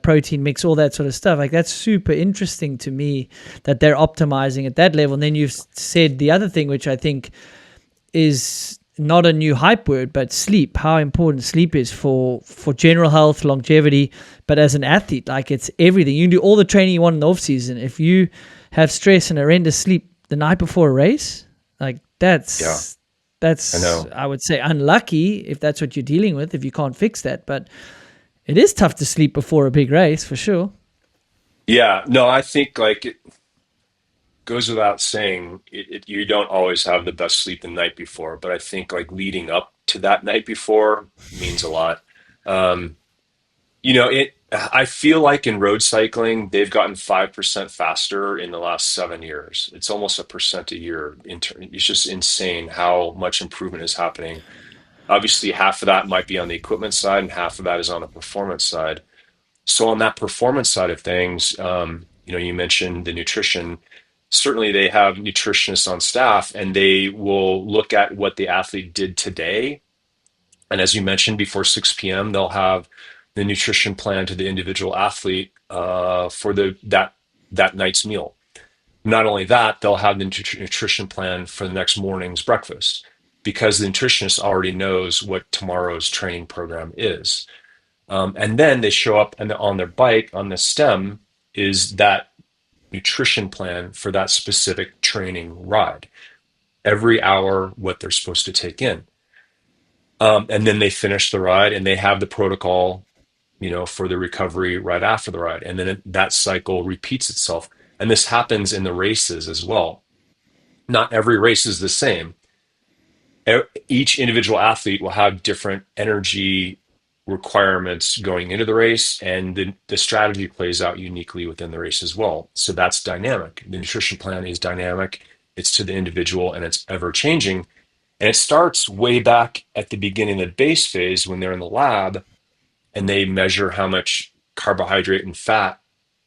protein mix, all that sort of stuff? Like that's super interesting to me that they're optimizing at that level. And then you've said the other thing, which I think is not a new hype word, but sleep, how important sleep is for general health, longevity. But as an athlete, like it's everything. You can do all the training you want in the off season. If you have stress and horrendous sleep the night before a race, like Yeah, I that's know. I would say unlucky if that's what you're dealing with, if you can't fix that. But it is tough to sleep before a big race for sure. Yeah, no, I think like it goes without saying, you don't always have the best sleep the night before, but I think like leading up to that night before means a lot. Um, I feel like in road cycling, they've gotten 5% faster in the last 7 years. It's almost a percent a year. It's just insane how much improvement is happening. Obviously, half of that might be on the equipment side, and half of that is on the performance side. So on that performance side of things, you mentioned the nutrition. Certainly, they have nutritionists on staff, and they will look at what the athlete did today. And as you mentioned, before 6 p.m., they'll have the nutrition plan to the individual athlete for that night's meal. Not only that, they'll have the nutrition plan for the next morning's breakfast because the nutritionist already knows what tomorrow's training program is. And then they show up and on their bike on the stem is that nutrition plan for that specific training ride. Every hour, what they're supposed to take in. And then they finish the ride and they have the protocol, for the recovery right after the ride. And then that cycle repeats itself. And this happens in the races as well. Not every race is the same. Each individual athlete will have different energy requirements going into the race, and the strategy plays out uniquely within the race as well. So that's dynamic. The nutrition plan is dynamic, it's to the individual, and it's ever changing. And it starts way back at the beginning of the base phase when they're in the lab and they measure how much carbohydrate and fat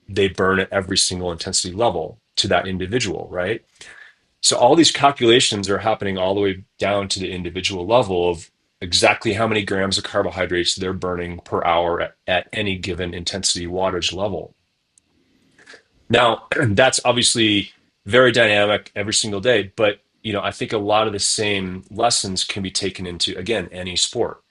they burn at every single intensity level to that individual, right? So all these calculations are happening all the way down to the individual level of exactly how many grams of carbohydrates they're burning per hour at any given intensity wattage level. Now, that's obviously very dynamic every single day, but I think a lot of the same lessons can be taken into again any sport.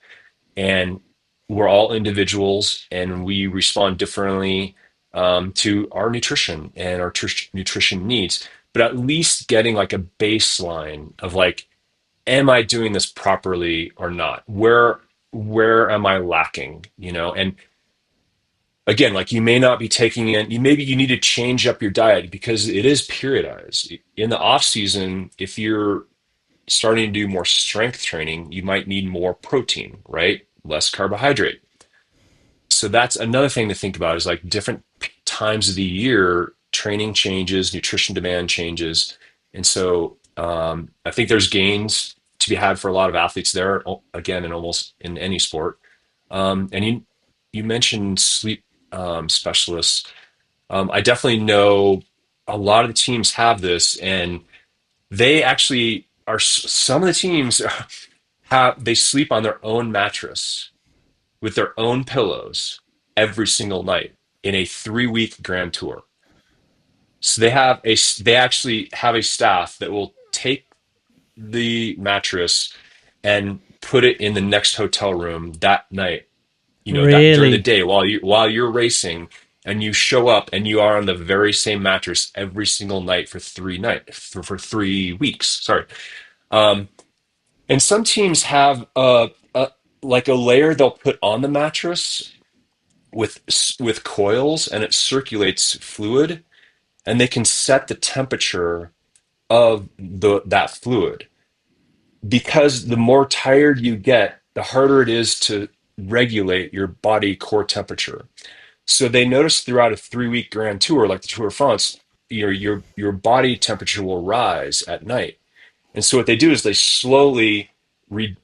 And we're all individuals and we respond differently to our nutrition and our nutrition needs. But at least getting like a baseline of like, am I doing this properly or not? Where am I lacking? And again, like you may not be taking in, maybe you need to change up your diet because it is periodized. In the off season, if you're starting to do more strength training, you might need more protein, right? Less carbohydrate. So that's another thing to think about is like different times of the year, training changes, nutrition demand changes. And so I think there's gains to be had for a lot of athletes there, again, in almost in any sport. And you mentioned sleep specialists. I definitely know a lot of the teams have this, and they actually are. Some of the teams they sleep on their own mattress with their own pillows every single night in a 3-week grand tour. So they actually have a staff that will take the mattress and put it in the next hotel room that night, that during the Really? day while you're racing and you show up and you are on the very same mattress every single night for 3 weeks. Sorry. Um, and some teams have like a layer they'll put on the mattress with coils and it circulates fluid and they can set the temperature of that fluid, because the more tired you get, the harder it is to regulate your body core temperature. So they noticed throughout a 3 week grand tour, like the Tour de France, your body temperature will rise at night. And so what they do is they slowly re,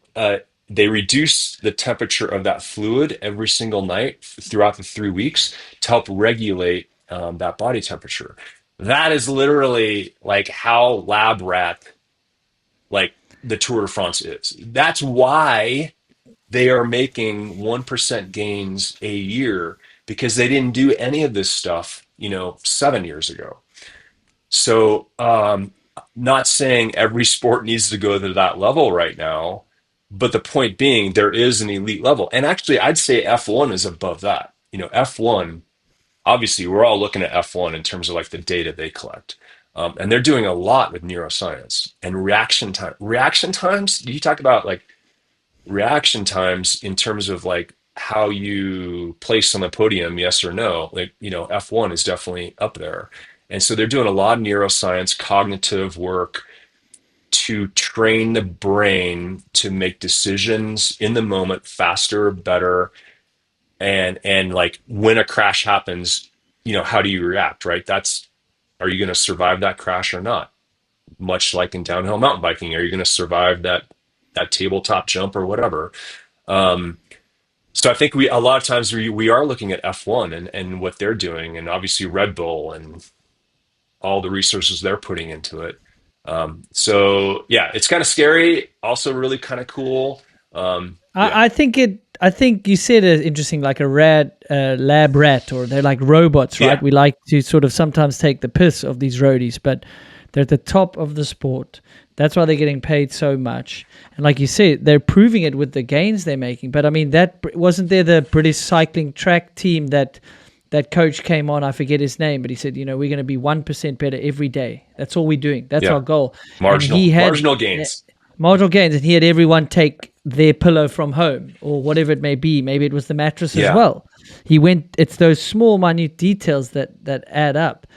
they reduce the temperature of that fluid every single night throughout the 3 weeks to help regulate that body temperature. That is literally like how lab rat like the Tour de France is. That's why they are making 1% gains a year, because they didn't do any of this stuff, 7 years ago. So, not saying every sport needs to go to that level right now, but the point being, there is an elite level. And actually, I'd say F1 is above that. F1, obviously, we're all looking at F1 in terms of like the data they collect. And they're doing a lot with neuroscience and reaction time. Reaction times, you talk about like reaction times in terms of like how you place on the podium, yes or no, like, F1 is definitely up there. And so they're doing a lot of neuroscience, cognitive work to train the brain to make decisions in the moment faster, better, and like when a crash happens, how do you react, right? Are you going to survive that crash or not? Much like in downhill mountain biking, are you going to survive that tabletop jump or whatever? Um, so I think a lot of times we are looking at F1 and what they're doing, and obviously Red Bull and all the resources they're putting into it. So yeah, it's kind of scary, also really kind of cool. Yeah, I think you said it interesting, like a lab rat, or they're like robots, right? yeah, We like to sort of sometimes take the piss of these roadies, but they're at the top of the sport. That's why they're getting paid so much. And like you said, they're proving it with the gains they're making. But I mean, that wasn't there the British cycling track team that coach came on, I forget his name, but he said, we're going to be 1% better every day. That's all we're doing. That's yeah. our goal. And he had Marginal gains. marginal gains, and he had everyone take their pillow from home or whatever it may be. Maybe it was the mattress as Yeah, well. It's those small, minute details that add up.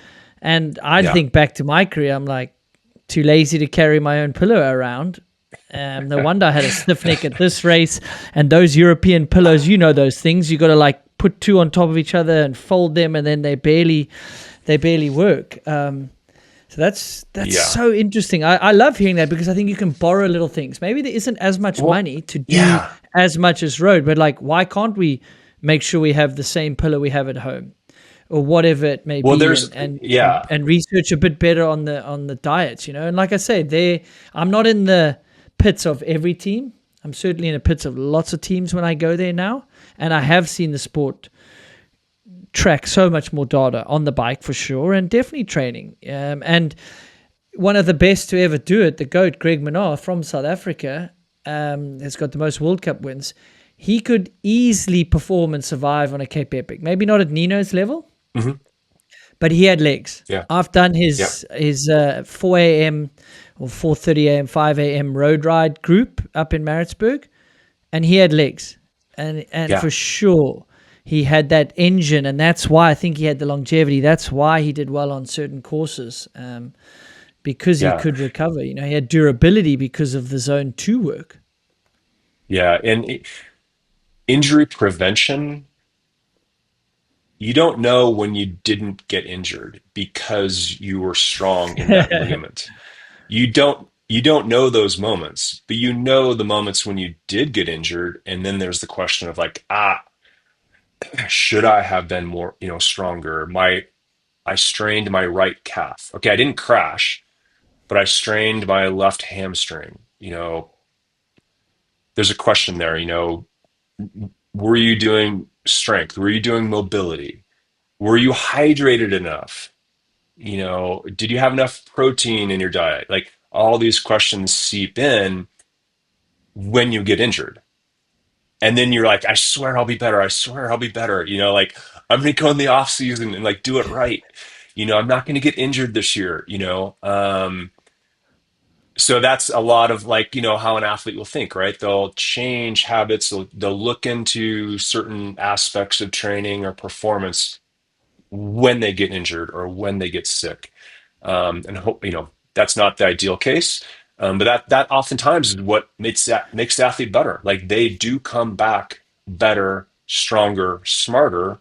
And I yeah. think back to my career, I'm like too lazy to carry my own pillow around. No wonder I had a stiff neck at this race. And those European pillows, those things. You got to like put two on top of each other and fold them, and then they barely work. So that's Yeah. so interesting. I love hearing that, because I think you can borrow little things. Maybe there isn't as much Well, money to do yeah. as much as road, but like, why can't we make sure we have the same pillow we have at home, or whatever it may Well, be, there's, and and and, yeah. and research a bit better on the diets, And like I say, I'm not in the pits of every team. I'm certainly in the pits of lots of teams when I go there now, and I have seen the sport track so much more data on the bike for sure, and definitely training. And one of the best to ever do it, the GOAT, Greg Minnaar from South Africa, has got the most World Cup wins. He could easily perform and survive on a Cape Epic. Maybe not at Nino's level, Hmm. but he had legs. Yeah, I've done yeah, his 4 a.m. or 4:30 a.m., 5 a.m. road ride group up in Maritzburg, and he had legs, and yeah, for sure he had that engine, and that's why I think he had the longevity. That's why he did well on certain courses, because he yeah, could recover. He had durability because of the zone 2 work. yeah. And injury prevention, you don't know when you didn't get injured because you were strong in that ligament. You don't know those moments, but you know the moments when you did get injured, and then there's the question of like, should I have been more, stronger? I strained my right calf. Okay, I didn't crash, but I strained my left hamstring. There's a question there, were you doing strength? Were you doing mobility? Were you hydrated enough? Did you have enough protein in your diet? Like all these questions seep in when you get injured. And then you're like, I swear I'll be better. I swear I'll be better. Like I'm gonna go in the off season and like do it right. I'm not gonna get injured this year. So that's a lot of like, how an athlete will think, right? They'll change habits, they'll look into certain aspects of training or performance when they get injured or when they get sick. And hope, that's not the ideal case. But that oftentimes is what makes the athlete better. Like they do come back better, stronger, smarter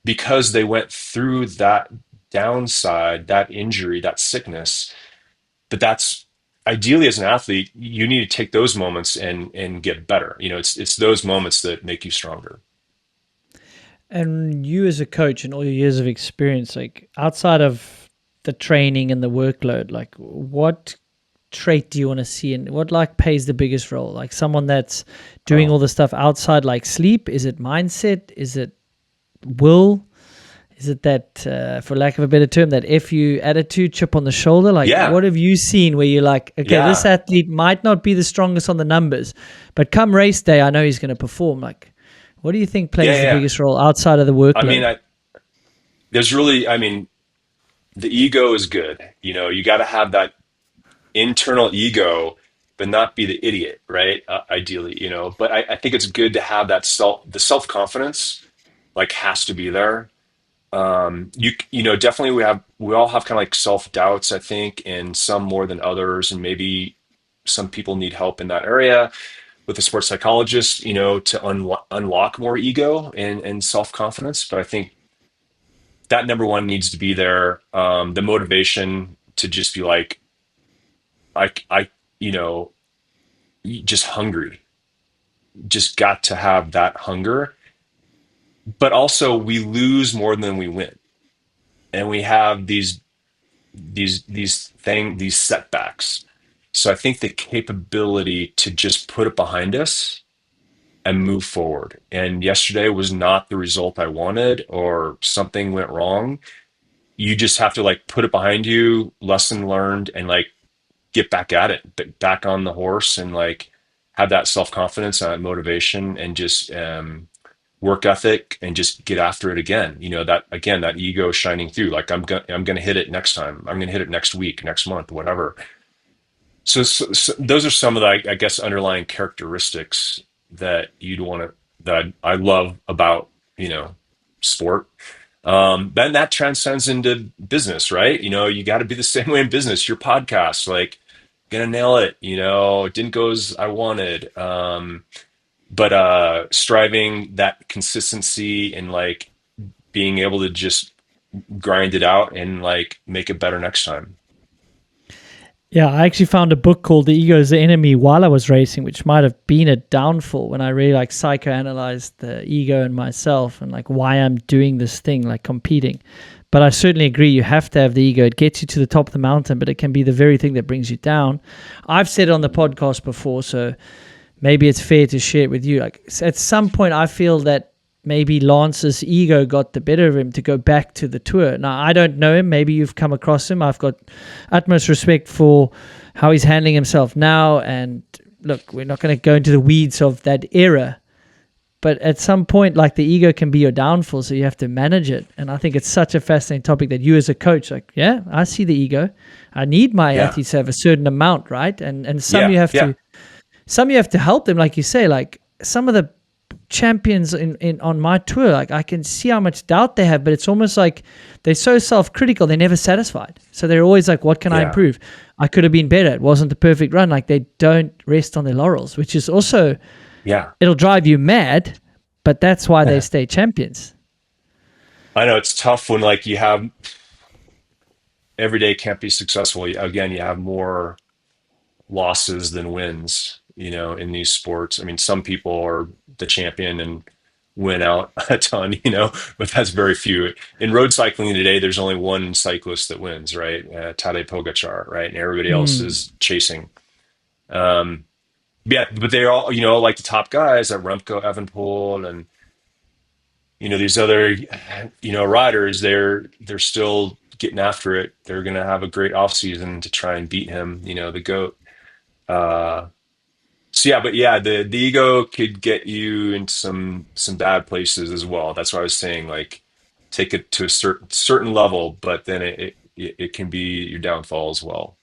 because they went through that downside, that injury, that sickness. But that's ideally as an athlete, you need to take those moments and get better. It's those moments that make you stronger. And you as a coach and all your years of experience, like outside of the training and the workload, like what trait do you want to see and what like plays the biggest role? Like someone that's doing Oh, all the stuff outside, like sleep, is it mindset? Is it will? Is it that, for lack of a better term, that FU attitude, chip on the shoulder? Like, yeah, what have you seen where you're like, okay, this yeah, athlete might not be the strongest on the numbers, but come race day, I know he's going to perform. Like, what do you think yeah, plays the yeah. biggest role outside of the I mean, workload? I mean, the ego is good. You got to have that internal ego, but not be the idiot, right? Ideally, but I think it's good to have the self confidence, like has to be there. Definitely we all have kind of like self doubts, I think, and some more than others, and maybe some people need help in that area with a sports psychologist, to unlock more ego and self confidence. But I think that number one needs to be there. The motivation to just be like, I, you know, just hungry, just got to have that hunger. But also, we lose more than we win, and we have these setbacks. So I think the capability to just put it behind us and move forward. And yesterday was not the result I wanted, or something went wrong. You just have to like put it behind you, lesson learned, and like get back at it, back on the horse, and like have that self confidence and motivation, and just work ethic, and just get after it again. That again, that ego shining through. Like I'm gonna hit it next time. I'm gonna hit it next week, next month, whatever. So those are some of the, I guess, underlying characteristics that you'd want to that I love about sport. Then that transcends into business, right? You got to be the same way in business. Your podcast, like, gonna nail it. It didn't go as I wanted, but striving that consistency, and like being able to just grind it out and like make it better next time. Yeah, I actually found a book called The Ego is the Enemy while I was racing, which might have been a downfall when I really like psychoanalyzed the ego and myself and like why I'm doing this thing, like competing. But I certainly agree, you have to have the ego. It gets you to the top of the mountain, but it can be the very thing that brings you down. I've said it on the podcast before, so maybe it's fair to share it with you. Like at some point, I feel that maybe Lance's ego got the better of him to go back to the tour. Now, I don't know him. Maybe you've come across him. I've got utmost respect for how he's handling himself now. And look, we're not going to go into the weeds of that era. But at some point, like the ego can be your downfall, so you have to manage it. And I think it's such a fascinating topic that you as a coach, like, yeah, I see the ego. I need my Yeah, athletes to have a certain amount, right? And yeah, yeah, some you have to help them, like you say, like some of the champions in on my tour, like I can see how much doubt they have, but it's almost like they're so self-critical, they're never satisfied. So they're always like, what can I yeah, improve? I could have been better. It wasn't the perfect run. Like they don't rest on their laurels, which is also, yeah. it'll drive you mad, but that's why they stay champions. I know it's tough when like you have every day can't be successful. Again, you have more losses than wins, in these sports. I mean, some people are the champion and win out a ton, but that's very few. In road cycling today, there's only one cyclist that wins, right? Tadej Pogacar, right? And everybody else Mm. is chasing. Um, yeah, but they're all, like the top guys at Remco Evenepoel, and these other riders. They're still getting after it. They're gonna have a great off season to try and beat him, the goat. Uh, so yeah, but yeah, the ego could get you into some bad places as well. That's why I was saying, like, take it to a certain level, but then it can be your downfall as well.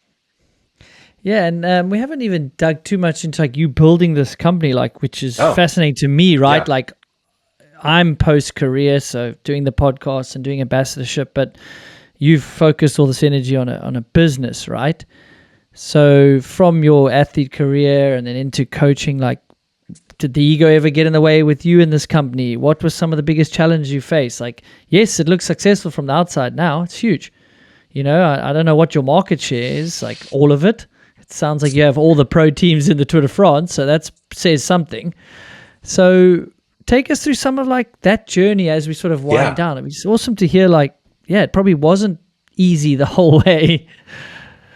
Yeah, and we haven't even dug too much into like you building this company, like which is Oh, fascinating to me, right? yeah, Like I'm post-career, so doing the podcast and doing ambassadorship, but you've focused all this energy on a business, right? So from your athlete career and then into coaching, like, did the ego ever get in the way with you in this company? What was some of the biggest challenges you faced? Like, yes, it looks successful from the outside now. It's huge. I don't know what your market share is, like all of it. It sounds like you have all the pro teams in the Tour de France, so that says something. So take us through some of like that journey as we sort of wind Yeah. down. It's awesome to hear like, yeah, it probably wasn't easy the whole way.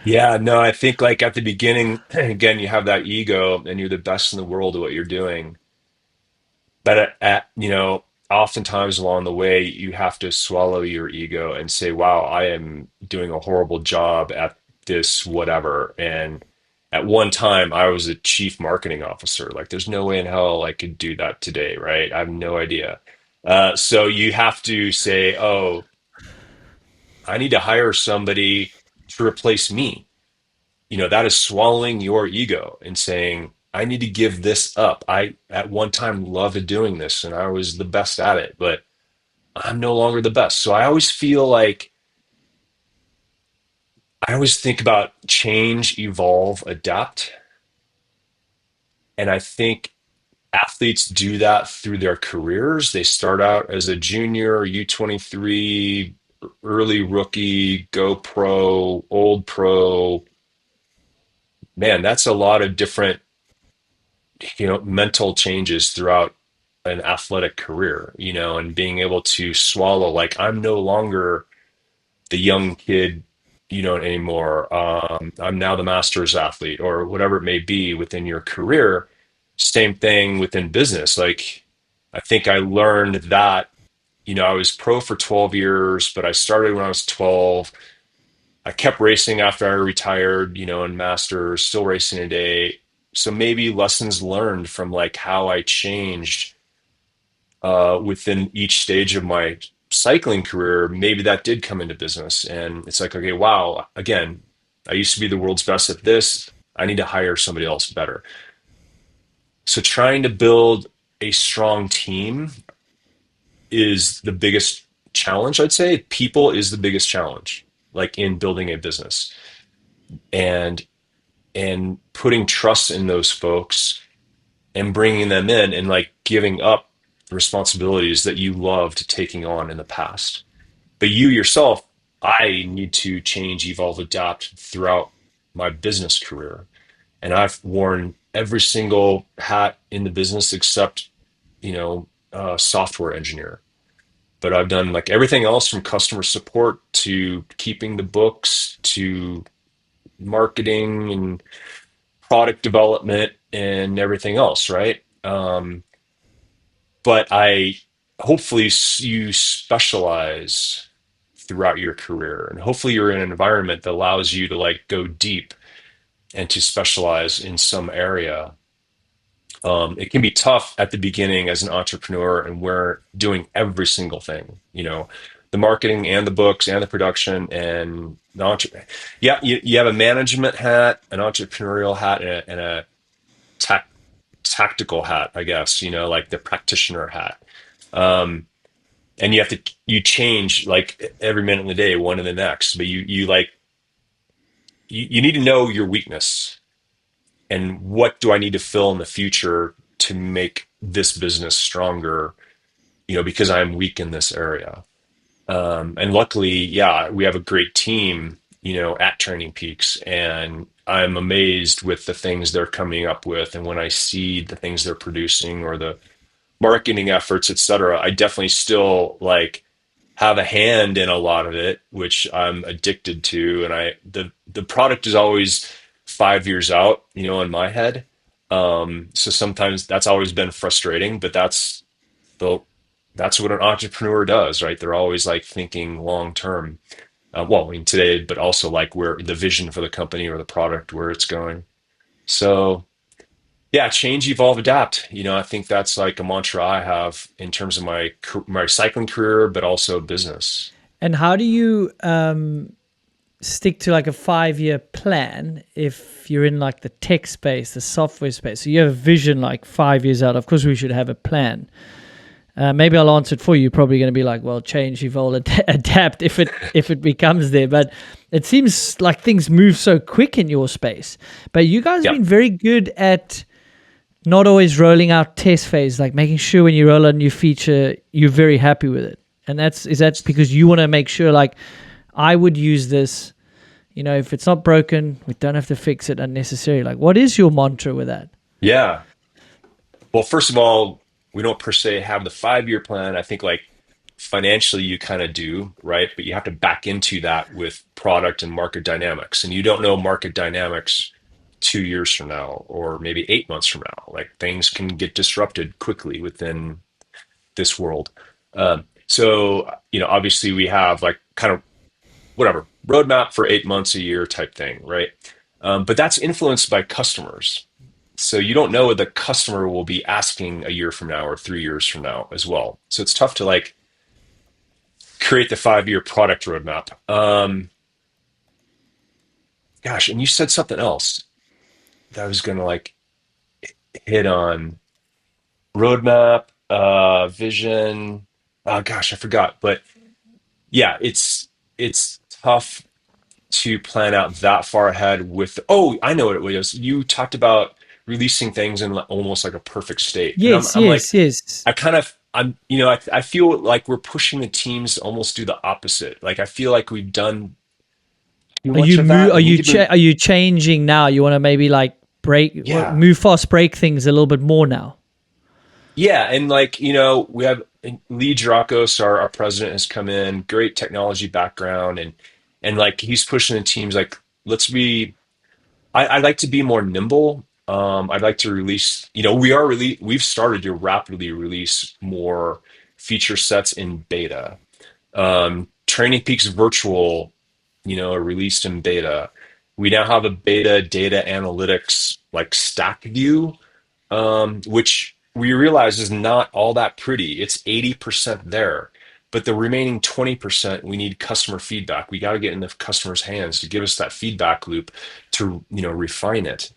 Yeah, no, I think like at the beginning, again, you have that ego and you're the best in the world at what you're doing. But oftentimes along the way, you have to swallow your ego and say, wow, I am doing a horrible job at this, whatever. And at one time, I was a chief marketing officer. Like, there's no way in hell I could do that today, right? I have no idea. So you have to say, oh, I need to hire somebody to replace me. That is swallowing your ego and saying, I need to give this up. I, at one time, loved doing this and I was the best at it, but I'm no longer the best. So I always feel like I always think about change, evolve, adapt. And I think athletes do that through their careers. They start out as a junior, U23, early rookie, go pro, old pro. Man, that's a lot of different mental changes throughout an athletic career, and being able to swallow, like, I'm no longer the young kid, anymore. I'm now the master's athlete or whatever it may be within your career. Same thing within business. Like, I think I learned that, I was pro for 12 years, but I started when I was 12. I kept racing after I retired, in masters, still racing today. So maybe lessons learned from like how I changed within each stage of my cycling career, maybe that did come into business. And it's like, okay, wow, again, I used to be the world's best at this. I need to hire somebody else better. So trying to build a strong team is the biggest challenge, I'd say. People is the biggest challenge, like in building a business. And putting trust in those folks and bringing them in and like giving up responsibilities that you loved taking on in the past. But you yourself, I need to change, evolve, adapt throughout my business career. And I've worn every single hat in the business except, software engineer. But I've done like everything else from customer support to keeping the books to marketing and product development and everything else, right? But I hopefully you specialize throughout your career, and hopefully you're in an environment that allows you to like go deep and to specialize in some area. It can be tough at the beginning as an entrepreneur, and we're doing every single thing, the marketing and the books and the production and yeah, you have a management hat, an entrepreneurial hat, and a tech tactical hat, I guess, like the practitioner hat. Um, and you change like every minute of the day, one to the next. But you need to know your weakness and what do I need to fill in the future to make this business stronger, because I'm weak in this area. And luckily, yeah, we have a great team, at Training Peaks, and I'm amazed with the things they're coming up with. And when I see the things they're producing or the marketing efforts, et cetera, I definitely still like have a hand in a lot of it, which I'm addicted to. And the product is always 5 years out, in my head. So sometimes that's always been frustrating, but the that's what an entrepreneur does, right? They're always like thinking long term. Well, I mean today, but also like where the vision for the company or the product, where it's going. So yeah, change, evolve, adapt. I think that's like a mantra I have in terms of my cycling career, but also business. And how do you stick to like a 5-year plan if you're in like the tech space, the software space? So you have a vision like 5 years out. Of course, we should have a plan. Maybe I'll answer it for you. You're probably going to be like, well, change, evolve, adapt if it becomes there. But it seems like things move so quick in your space. But you guys have Yeah. been very good at not always rolling out test phase, like making sure when you roll out a new feature, you're very happy with it. And is that because you want to make sure, like, I would use this, if it's not broken, we don't have to fix it unnecessarily. Like, what is your mantra with that? Yeah. Well, first of all, we don't per se have the 5 year plan. I think like financially you kind of do, right? But you have to back into that with product and market dynamics. And you don't know market dynamics 2 years from now or maybe 8 months from now. Like things can get disrupted quickly within this world. So, obviously we have like kind of whatever roadmap for 8 months a year type thing, right? But that's influenced by customers. So you don't know what the customer will be asking a year from now or 3 years from now as well. So it's tough to like create the 5 year product roadmap. Gosh, and you said something else that I was going to like hit on roadmap, vision. Oh gosh, I forgot. But yeah, it's tough to plan out that far ahead with. Oh, I know what it was. You talked about releasing things in almost like a perfect state, and I'm Yes, I'm like yes, yes. I feel like we're pushing the teams to almost do the opposite. Like I feel like we've done too much of that. Are We need to be, are you changing now? You want to maybe like yeah, move fast, break things a little bit more now. yeah, and like we have Lee Drakos, our president, has come in, great technology background, and like he's pushing the teams like let's be. I'd like to be more nimble. I'd like to release. We've started to rapidly release more feature sets in beta. TrainingPeaks Virtual, are released in beta. We now have a beta data analytics like stack view, which we realize is not all that pretty. It's 80% there, but the remaining 20%, we need customer feedback. We got to get in the customer's hands to give us that feedback loop to, refine it.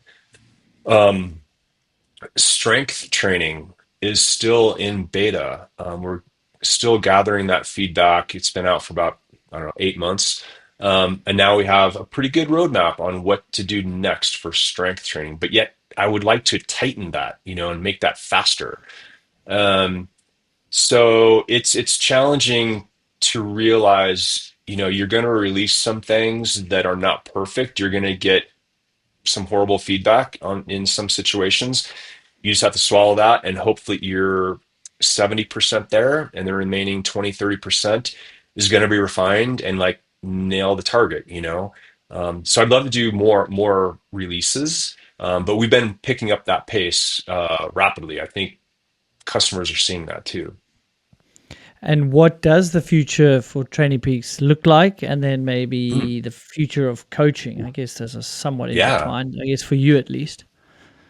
Um, Strength training is still in beta. We're still gathering that feedback. It's been out for about, I don't know, 8 months. And now we have a pretty good roadmap on what to do next for strength training. But yet, I would like to tighten that, and make that faster. Um, so it's challenging to realize, you're going to release some things that are not perfect. You're going to get some horrible feedback on in some situations. You just have to swallow that and hopefully you're 70% there and the remaining 20-30% is going to be refined and like nail the target. So I'd love to do more releases, but we've been picking up that pace rapidly. I think customers are seeing that too. And what does the future for Training Peaks look like? And then Mm, maybe the future of coaching. I guess those are somewhat yeah. intertwined, I guess for you at least.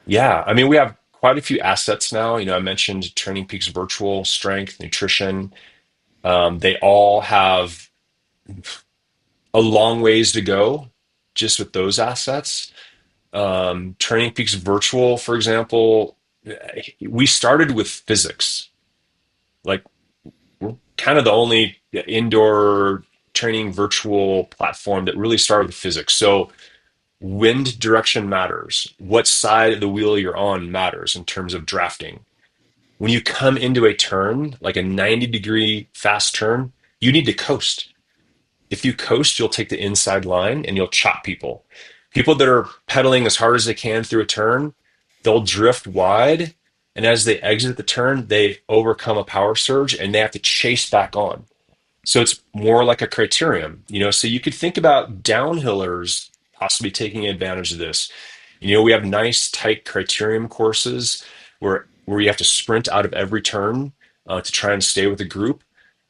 Yeah. I mean, we have quite a few assets now. I mentioned Training Peaks Virtual, Strength, Nutrition. They all have a long ways to go just with those assets. Training Peaks Virtual, for example, we started with physics. Like, we're kind of the only indoor training virtual platform that really started with physics. So, wind direction matters. What side of the wheel you're on matters in terms of drafting. When you come into a turn, like a 90-degree fast turn, you need to coast. If you coast, you'll take the inside line and you'll chop people. People that are pedaling as hard as they can through a turn, they'll drift wide. And as they exit the turn, they overcome a power surge and they have to chase back on. So it's more like a criterium. So you could think about downhillers possibly taking advantage of this. We have nice, tight criterium courses where you have to sprint out of every turn to try and stay with the group.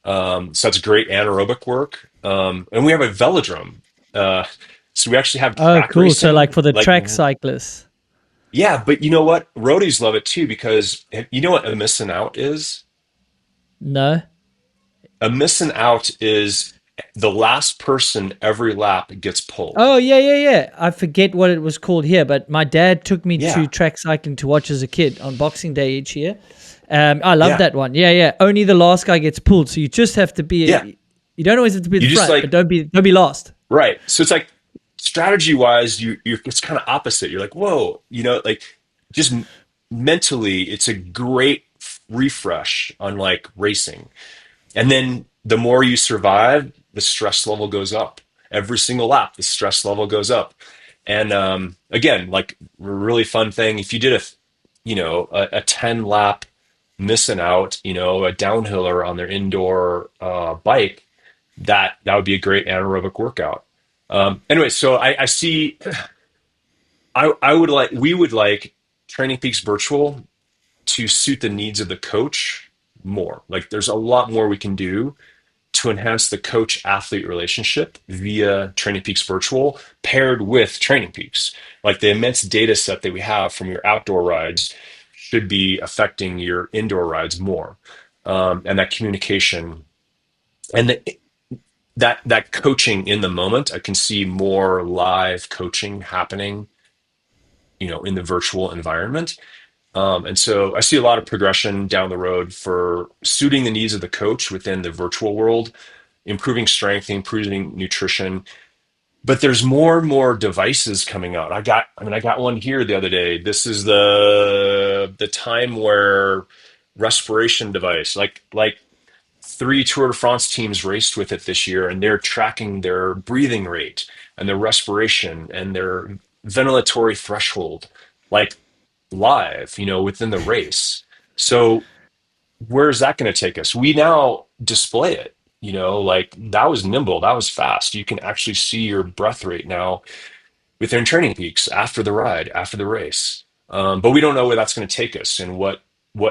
So that's great anaerobic work. And we have a velodrome. Uh, so we actually have Oh, track cool. So like racing. for the Like, track cyclists. yeah, but you know what? Roadies love it too because you know what a missing out is? No. A missing out is The last person every lap gets pulled. Oh yeah, yeah, yeah. I forget what it was called here, but my dad took me to Yeah, track cycling to watch as a kid on Boxing Day each year. I love yeah, that one. Yeah, yeah. Only the last guy gets pulled, so you just have to yeah. be. You don't always have to be at You the just front, but like don't be last. right. So it's like strategy wise, you're it's kind of opposite. You're like, whoa, like just mentally, it's a great refresh on like racing. And then the more you survive, the stress level goes up. Every single lap, the stress level goes up. And again, like a really fun thing, if you did a 10 lap missing out, a downhiller on their indoor bike, that would be a great anaerobic workout. Anyway, so I see, we would like Training Peaks Virtual to suit the needs of the coach more. Like there's a lot more we can do to enhance the coach athlete relationship via Training Peaks Virtual paired with Training Peaks. Like the immense data set that we have from your outdoor rides should be affecting your indoor rides more. And that communication and that coaching in the moment, I can see more live coaching happening, in the virtual environment. And so I see a lot of progression down the road for suiting the needs of the coach within the virtual world, improving strength, improving nutrition. But there's more and more devices coming out. I got one here the other day. This is the time where respiration device, like three Tour de France teams raced with it this year, and they're tracking their breathing rate and their respiration and their ventilatory threshold, like live, within the race. So where's that going to take us? We now display it, like that was nimble, that was fast. You can actually see your breath rate now within Training Peaks after the ride, after the race. But we don't know where that's going to take us and what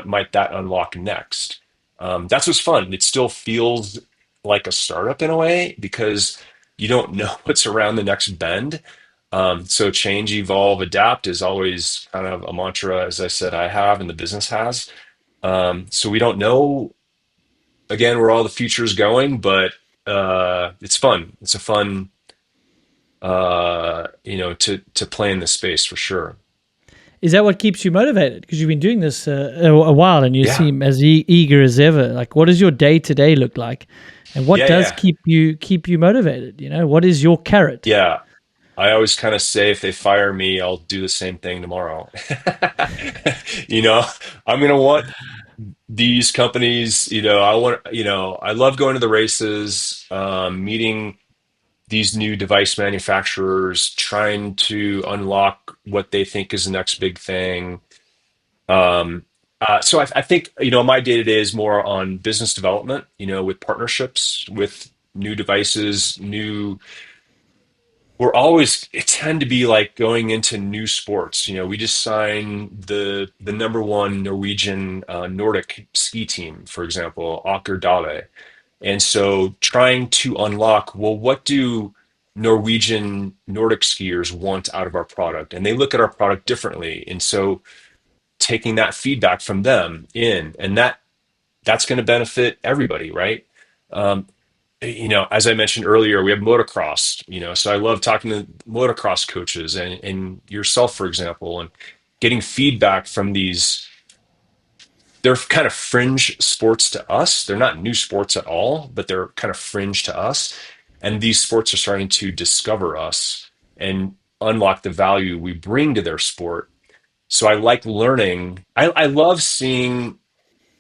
might that unlock next. That's what's fun. It still feels like a startup in a way because you don't know what's around the next bend. So change, evolve, adapt is always kind of a mantra, as I said, I have and the business has. So we don't know again where all the future is going, but it's fun. It's a fun to play in this space for sure. Is that what keeps you motivated? Because you've been doing this a while, and you Yeah, seem as eager as ever. Like, what does your day to day look like, and what yeah, does yeah, keep you motivated? What is your carrot? yeah. I always kind of say if they fire me, I'll do the same thing tomorrow. you know, I'm gonna want these companies. I love going to the races, meeting these new device manufacturers, trying to unlock what they think is the next big thing. So I think, my day to day is more on business development, with partnerships, with new devices, we're always, it tend to be like going into new sports. We just signed the number one Norwegian Nordic ski team, for example, Aker Dale. And so trying to unlock, well, what do Norwegian Nordic skiers want out of our product? And they look at our product differently. And so taking that feedback from them in, and that's going to benefit everybody, right? Um, as I mentioned earlier, we have motocross, so I love talking to motocross coaches and yourself, for example, and getting feedback from these. They're kind of fringe sports to us. They're not new sports at all, but they're kind of fringe to us. And these sports are starting to discover us and unlock the value we bring to their sport. So I like learning. I love seeing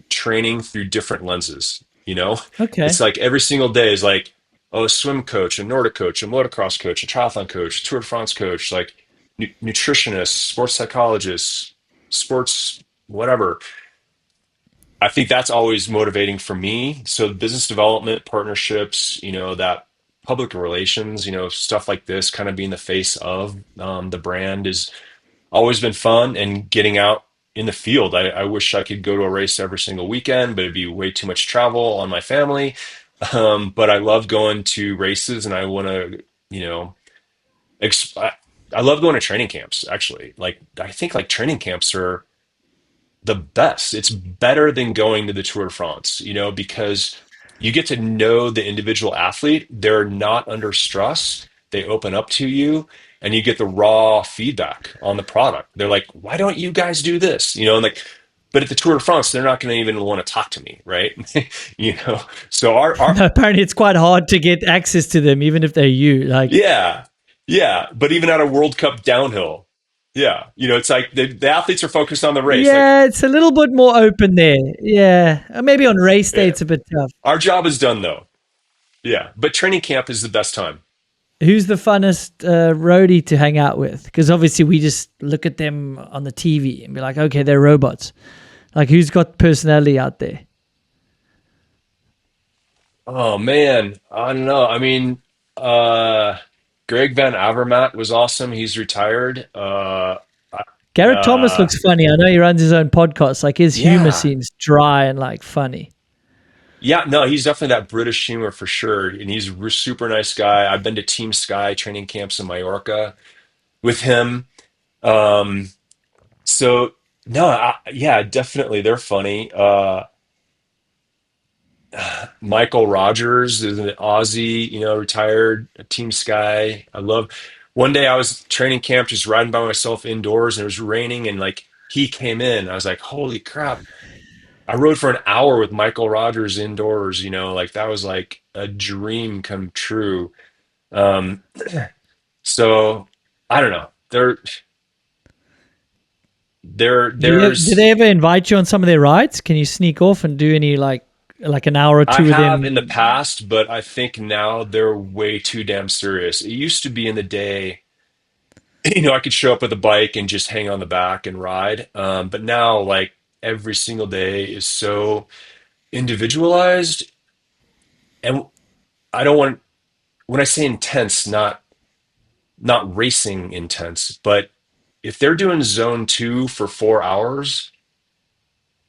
training through different lenses. It's Okay. like every single day is like, oh, a swim coach, a Nordic coach, a motocross coach, a triathlon coach, a Tour de France coach, like nutritionists, sports psychologists, sports whatever. I think that's always motivating for me. So business development, partnerships, that public relations, stuff like this, kind of being the face of the brand is always been fun, and getting out in the field. I wish I could go to a race every single weekend, but it'd be way too much travel on my family. But I love going to races, and I want to, I love going to training camps, actually. Like, I think like training camps are the best. It's better than going to the Tour de France, because you get to know the individual athlete. They're not under stress. They open up to you and you get the raw feedback on the product. They're like, why don't you guys do this? And like, but at the Tour de France, they're not going to even want to talk to me, right? you know, so our No, apparently it's quite hard to get access to them, even if they're you. Like, yeah, yeah. But even at a World Cup downhill, yeah, it's like the athletes are focused on the race. Like, yeah, it's a little bit more open there. Yeah, maybe on race day yeah, it's a bit tough. our job is done though. Yeah, but training camp is the best time. Who's the funnest roadie to hang out with? Because obviously we just look at them on the TV and be like, okay, they're robots. Like, who's got personality out there? Oh man, I don't know. I mean, uh, Greg Van Avermaet was awesome. He's retired. Garrett Thomas Uh, looks funny. I know he runs his own podcast. Like, his humor yeah, seems dry and like funny. yeah. No, he's definitely that British humor for sure, and he's a super nice guy. I've been to Team Sky training camps in Mallorca with him. Um, so no, yeah, definitely they're funny. Michael Rogers is an Aussie, retired Team Sky. I love. One day I was training camp, just riding by myself indoors, and it was raining, and like he came in. I was like, "Holy crap!" I rode for an hour with Michael Rogers indoors. Like that was like a dream come true. Um, so I don't know. Do There's they ever invite you on some of their rides? Can you sneak off and do any like an hour or I two with have in the them? past, but I think now they're way too damn serious. It used to be in the day. I could show up with a bike and just hang on the back and ride. But now, like every single day is so individualized, and I don't want when I say intense, not racing intense, but if they're doing zone two for 4 hours,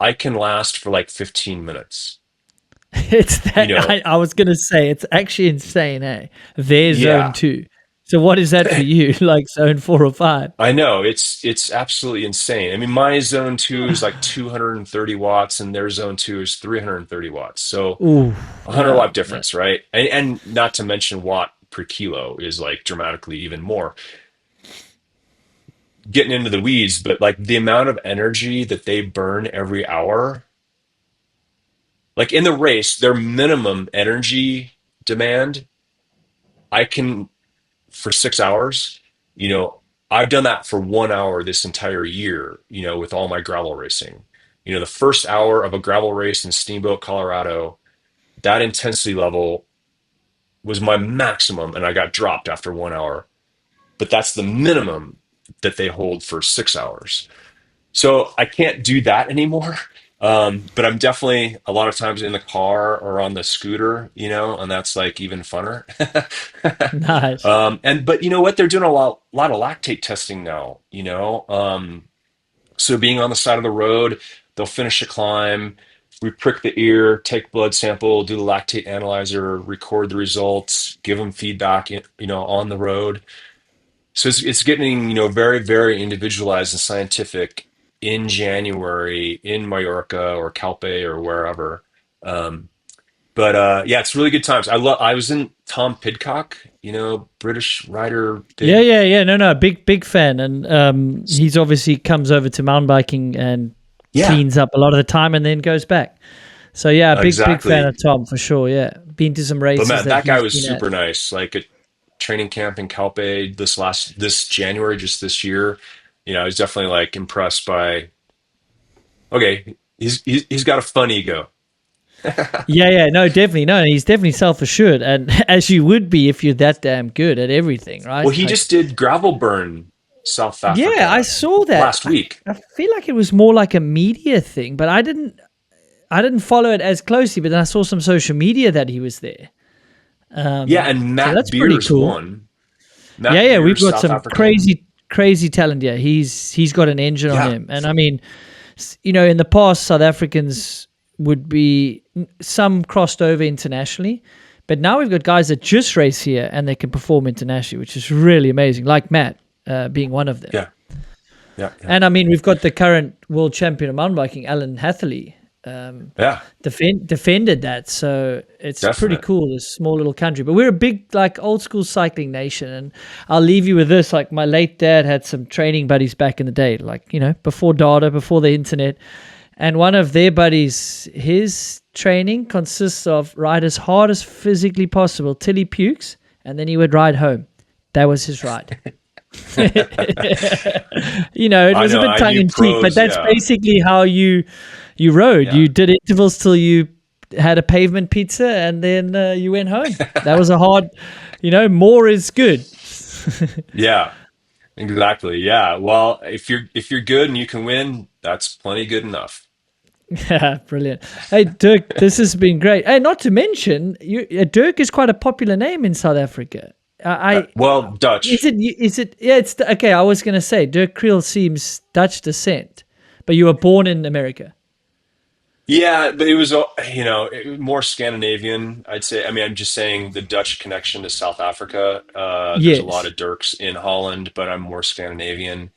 I can last for like 15 minutes. It's You that know, I was gonna say it's actually insane, eh? Their zone yeah, two. So what is that for you? Like zone 4 or 5? I know it's absolutely insane. I mean, my zone two is like 230 watts, and their zone two is 330 watts. So Ooh, 100 watt yeah, man. difference, right? And not to mention watt per kilo is like dramatically even more. Getting into the weeds, but like the amount of energy that they burn every hour, like in the race, their minimum energy demand, I can for 6 hours, you know, I've done that for 1 hour this entire year, with all my gravel racing. The first hour of a gravel race in Steamboat, Colorado, that intensity level was my maximum, and I got dropped after 1 hour. But that's the minimum that they hold for 6 hours. So I can't do that anymore. But I'm definitely a lot of times in the car or on the scooter, and that's like even funner. Nice. And but you know what? They're doing a lot of lactate testing now, so being on the side of the road, they'll finish a climb. We prick the ear, take blood sample, do the lactate analyzer, record the results, give them feedback, on the road. So it's getting, very, very individualized and scientific in January in Mallorca or Calpe or wherever. Um, but yeah, it's really good times. I was in Tom Pidcock, British rider, Yeah, big. yeah, yeah. No, no, big fan, and he's obviously comes over to mountain biking and Yeah, cleans up a lot of the time, and then goes back. So yeah, big fan of exactly. Tom for sure. Yeah, been to some But races man, that that guy he's was been at. super nice. Like at training camp in Calpe this January, just this year, I was definitely like impressed by. Okay, he's got a fun ego. Yeah, yeah, no, definitely, no. He's definitely self assured, and as you would be if you're that damn good at everything, Well, right? he Like, just did gravel burn South yeah, I Africa saw that. last week. I feel like it was more like a media thing, but I didn't follow it as closely. But then I saw some social media that he was there. Yeah, and So Matt that's pretty Beers cool. won. Yeah, Matt yeah, we've Beers, got South some African. crazy talent. Yeah, he's got an engine on Yeah, him, and I mean, in the past, South Africans would be some crossed over internationally, but now we've got guys that just race here and they can perform internationally, which is really amazing. Like Matt being one of them, yeah, yeah, yeah. and I mean, we've got the current world champion of mountain biking, Alan Hatherley. Yeah, defended that. So it's pretty definite. cool, this small little country. But we're a big, like, old school cycling nation. And I'll leave you with this. Like, my late dad had some training buddies back in the day, like, before data, before the internet. And one of their buddies, his training consists of ride as hard as physically possible till he pukes, and then he would ride home. That was his ride. It I was a know. bit I tongue knew in cheek, but pros. that's Yeah, basically how you rode. yeah, You did intervals till you had a pavement pizza, and then you went home. That was a hard, more is good. yeah. Exactly. Yeah. Well, if you're good and you can win, that's plenty good enough. Yeah, brilliant. Hey, Dirk, this has been great. Hey, not to mention, Dirk is quite a popular name in South Africa. Well, Is Dutch. it? Is it? Yeah, okay. I was gonna say Dirk Kriel seems Dutch descent, but you were born in America. Yeah, but it was, more Scandinavian, I'd say. I mean, I'm just saying the Dutch connection to South Africa. There's a lot Yes. of Dirks in Holland, but I'm more Scandinavian,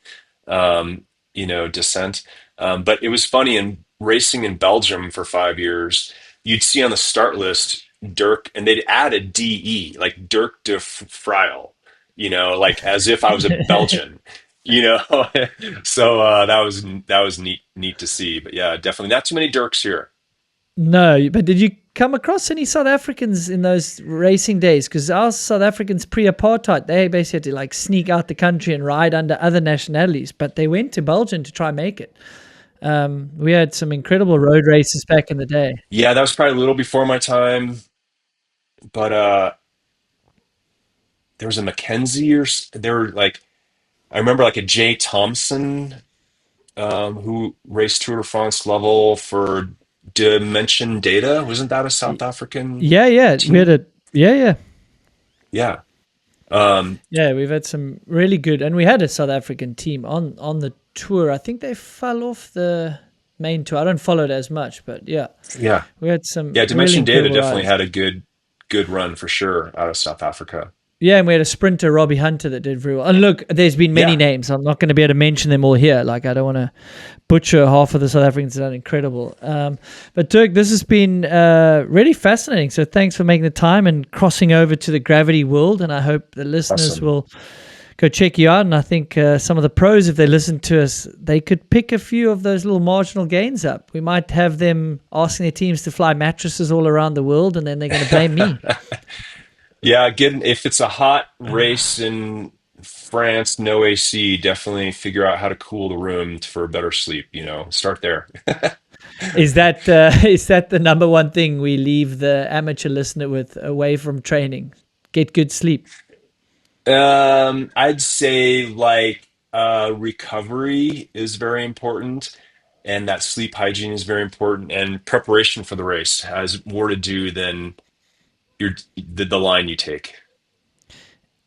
descent. But it was funny in racing in Belgium for 5 years. You'd see on the start list Dirk, and they'd add a DE, like Dirk de Friel, like as if I was a Belgian, you know. So that was neat to see. But yeah, definitely not too many Dirks here. No, but did you come across any South Africans in those racing days? Because our South Africans pre-apartheid, they basically had to like sneak out the country and ride under other nationalities. But they went to Belgium to try and make it. We had some incredible road races back in the day. Yeah, that was probably a little before my time, but there was a Mackenzie there were like I remember like a Jay Thompson who raced Tour de France level for Dimension Data. Wasn't that a South African Yeah, yeah, we had team? a yeah, yeah. Yeah. Um, Yeah, we've had some really good, and we had a South African team on the tour. I think they fell off the main tour. I don't follow it as much, but yeah, yeah. we had some Yeah, really Dimension Data incredible definitely riders. had a good run for sure out of South Africa. Yeah, and we had a sprinter, Robbie Hunter, that did very well. And look, there's been many Yeah. names. I'm not going to be able to mention them all here. Like, I don't want to butcher half of the South Africans that are done incredible. But Dirk, this has been really fascinating. So thanks for making the time and crossing over to the gravity world. And I hope the listeners Awesome. will go check you out. And I think some of the pros, if they listen to us, they could pick a few of those little marginal gains up. We might have them asking their teams to fly mattresses all around the world, and then they're going to blame me. Yeah, if it's a hot race in France, no AC, definitely figure out how to cool the room for better sleep, Start there. Is that the number one thing we leave the amateur listener with away from training? Get good sleep. I'd say like recovery is very important, and that sleep hygiene is very important, and preparation for the race has more to do than the line you take.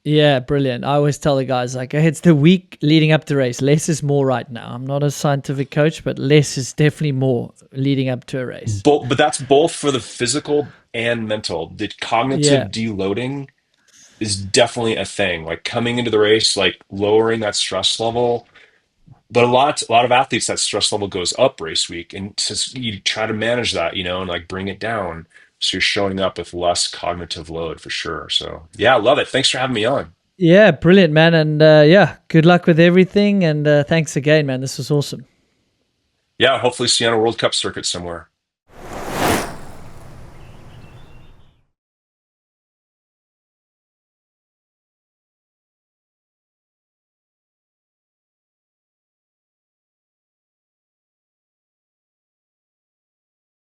Yeah, brilliant. I always tell the guys, like, "Hey, it's the week leading up to the race. Less is more right now. I'm not a scientific coach, but less is definitely more leading up to a race. But that's both for the physical and mental. The cognitive Yeah. deloading is definitely a thing. Like coming into the race, like lowering that stress level. But a lot of athletes, that stress level goes up race week, and since you try to manage that, and like bring it down, so you're showing up with less cognitive load for sure. So yeah, I love it. Thanks for having me on. Yeah, brilliant, man. And yeah, good luck with everything. And thanks again, man. This was awesome. Yeah, hopefully see you on a World Cup circuit somewhere.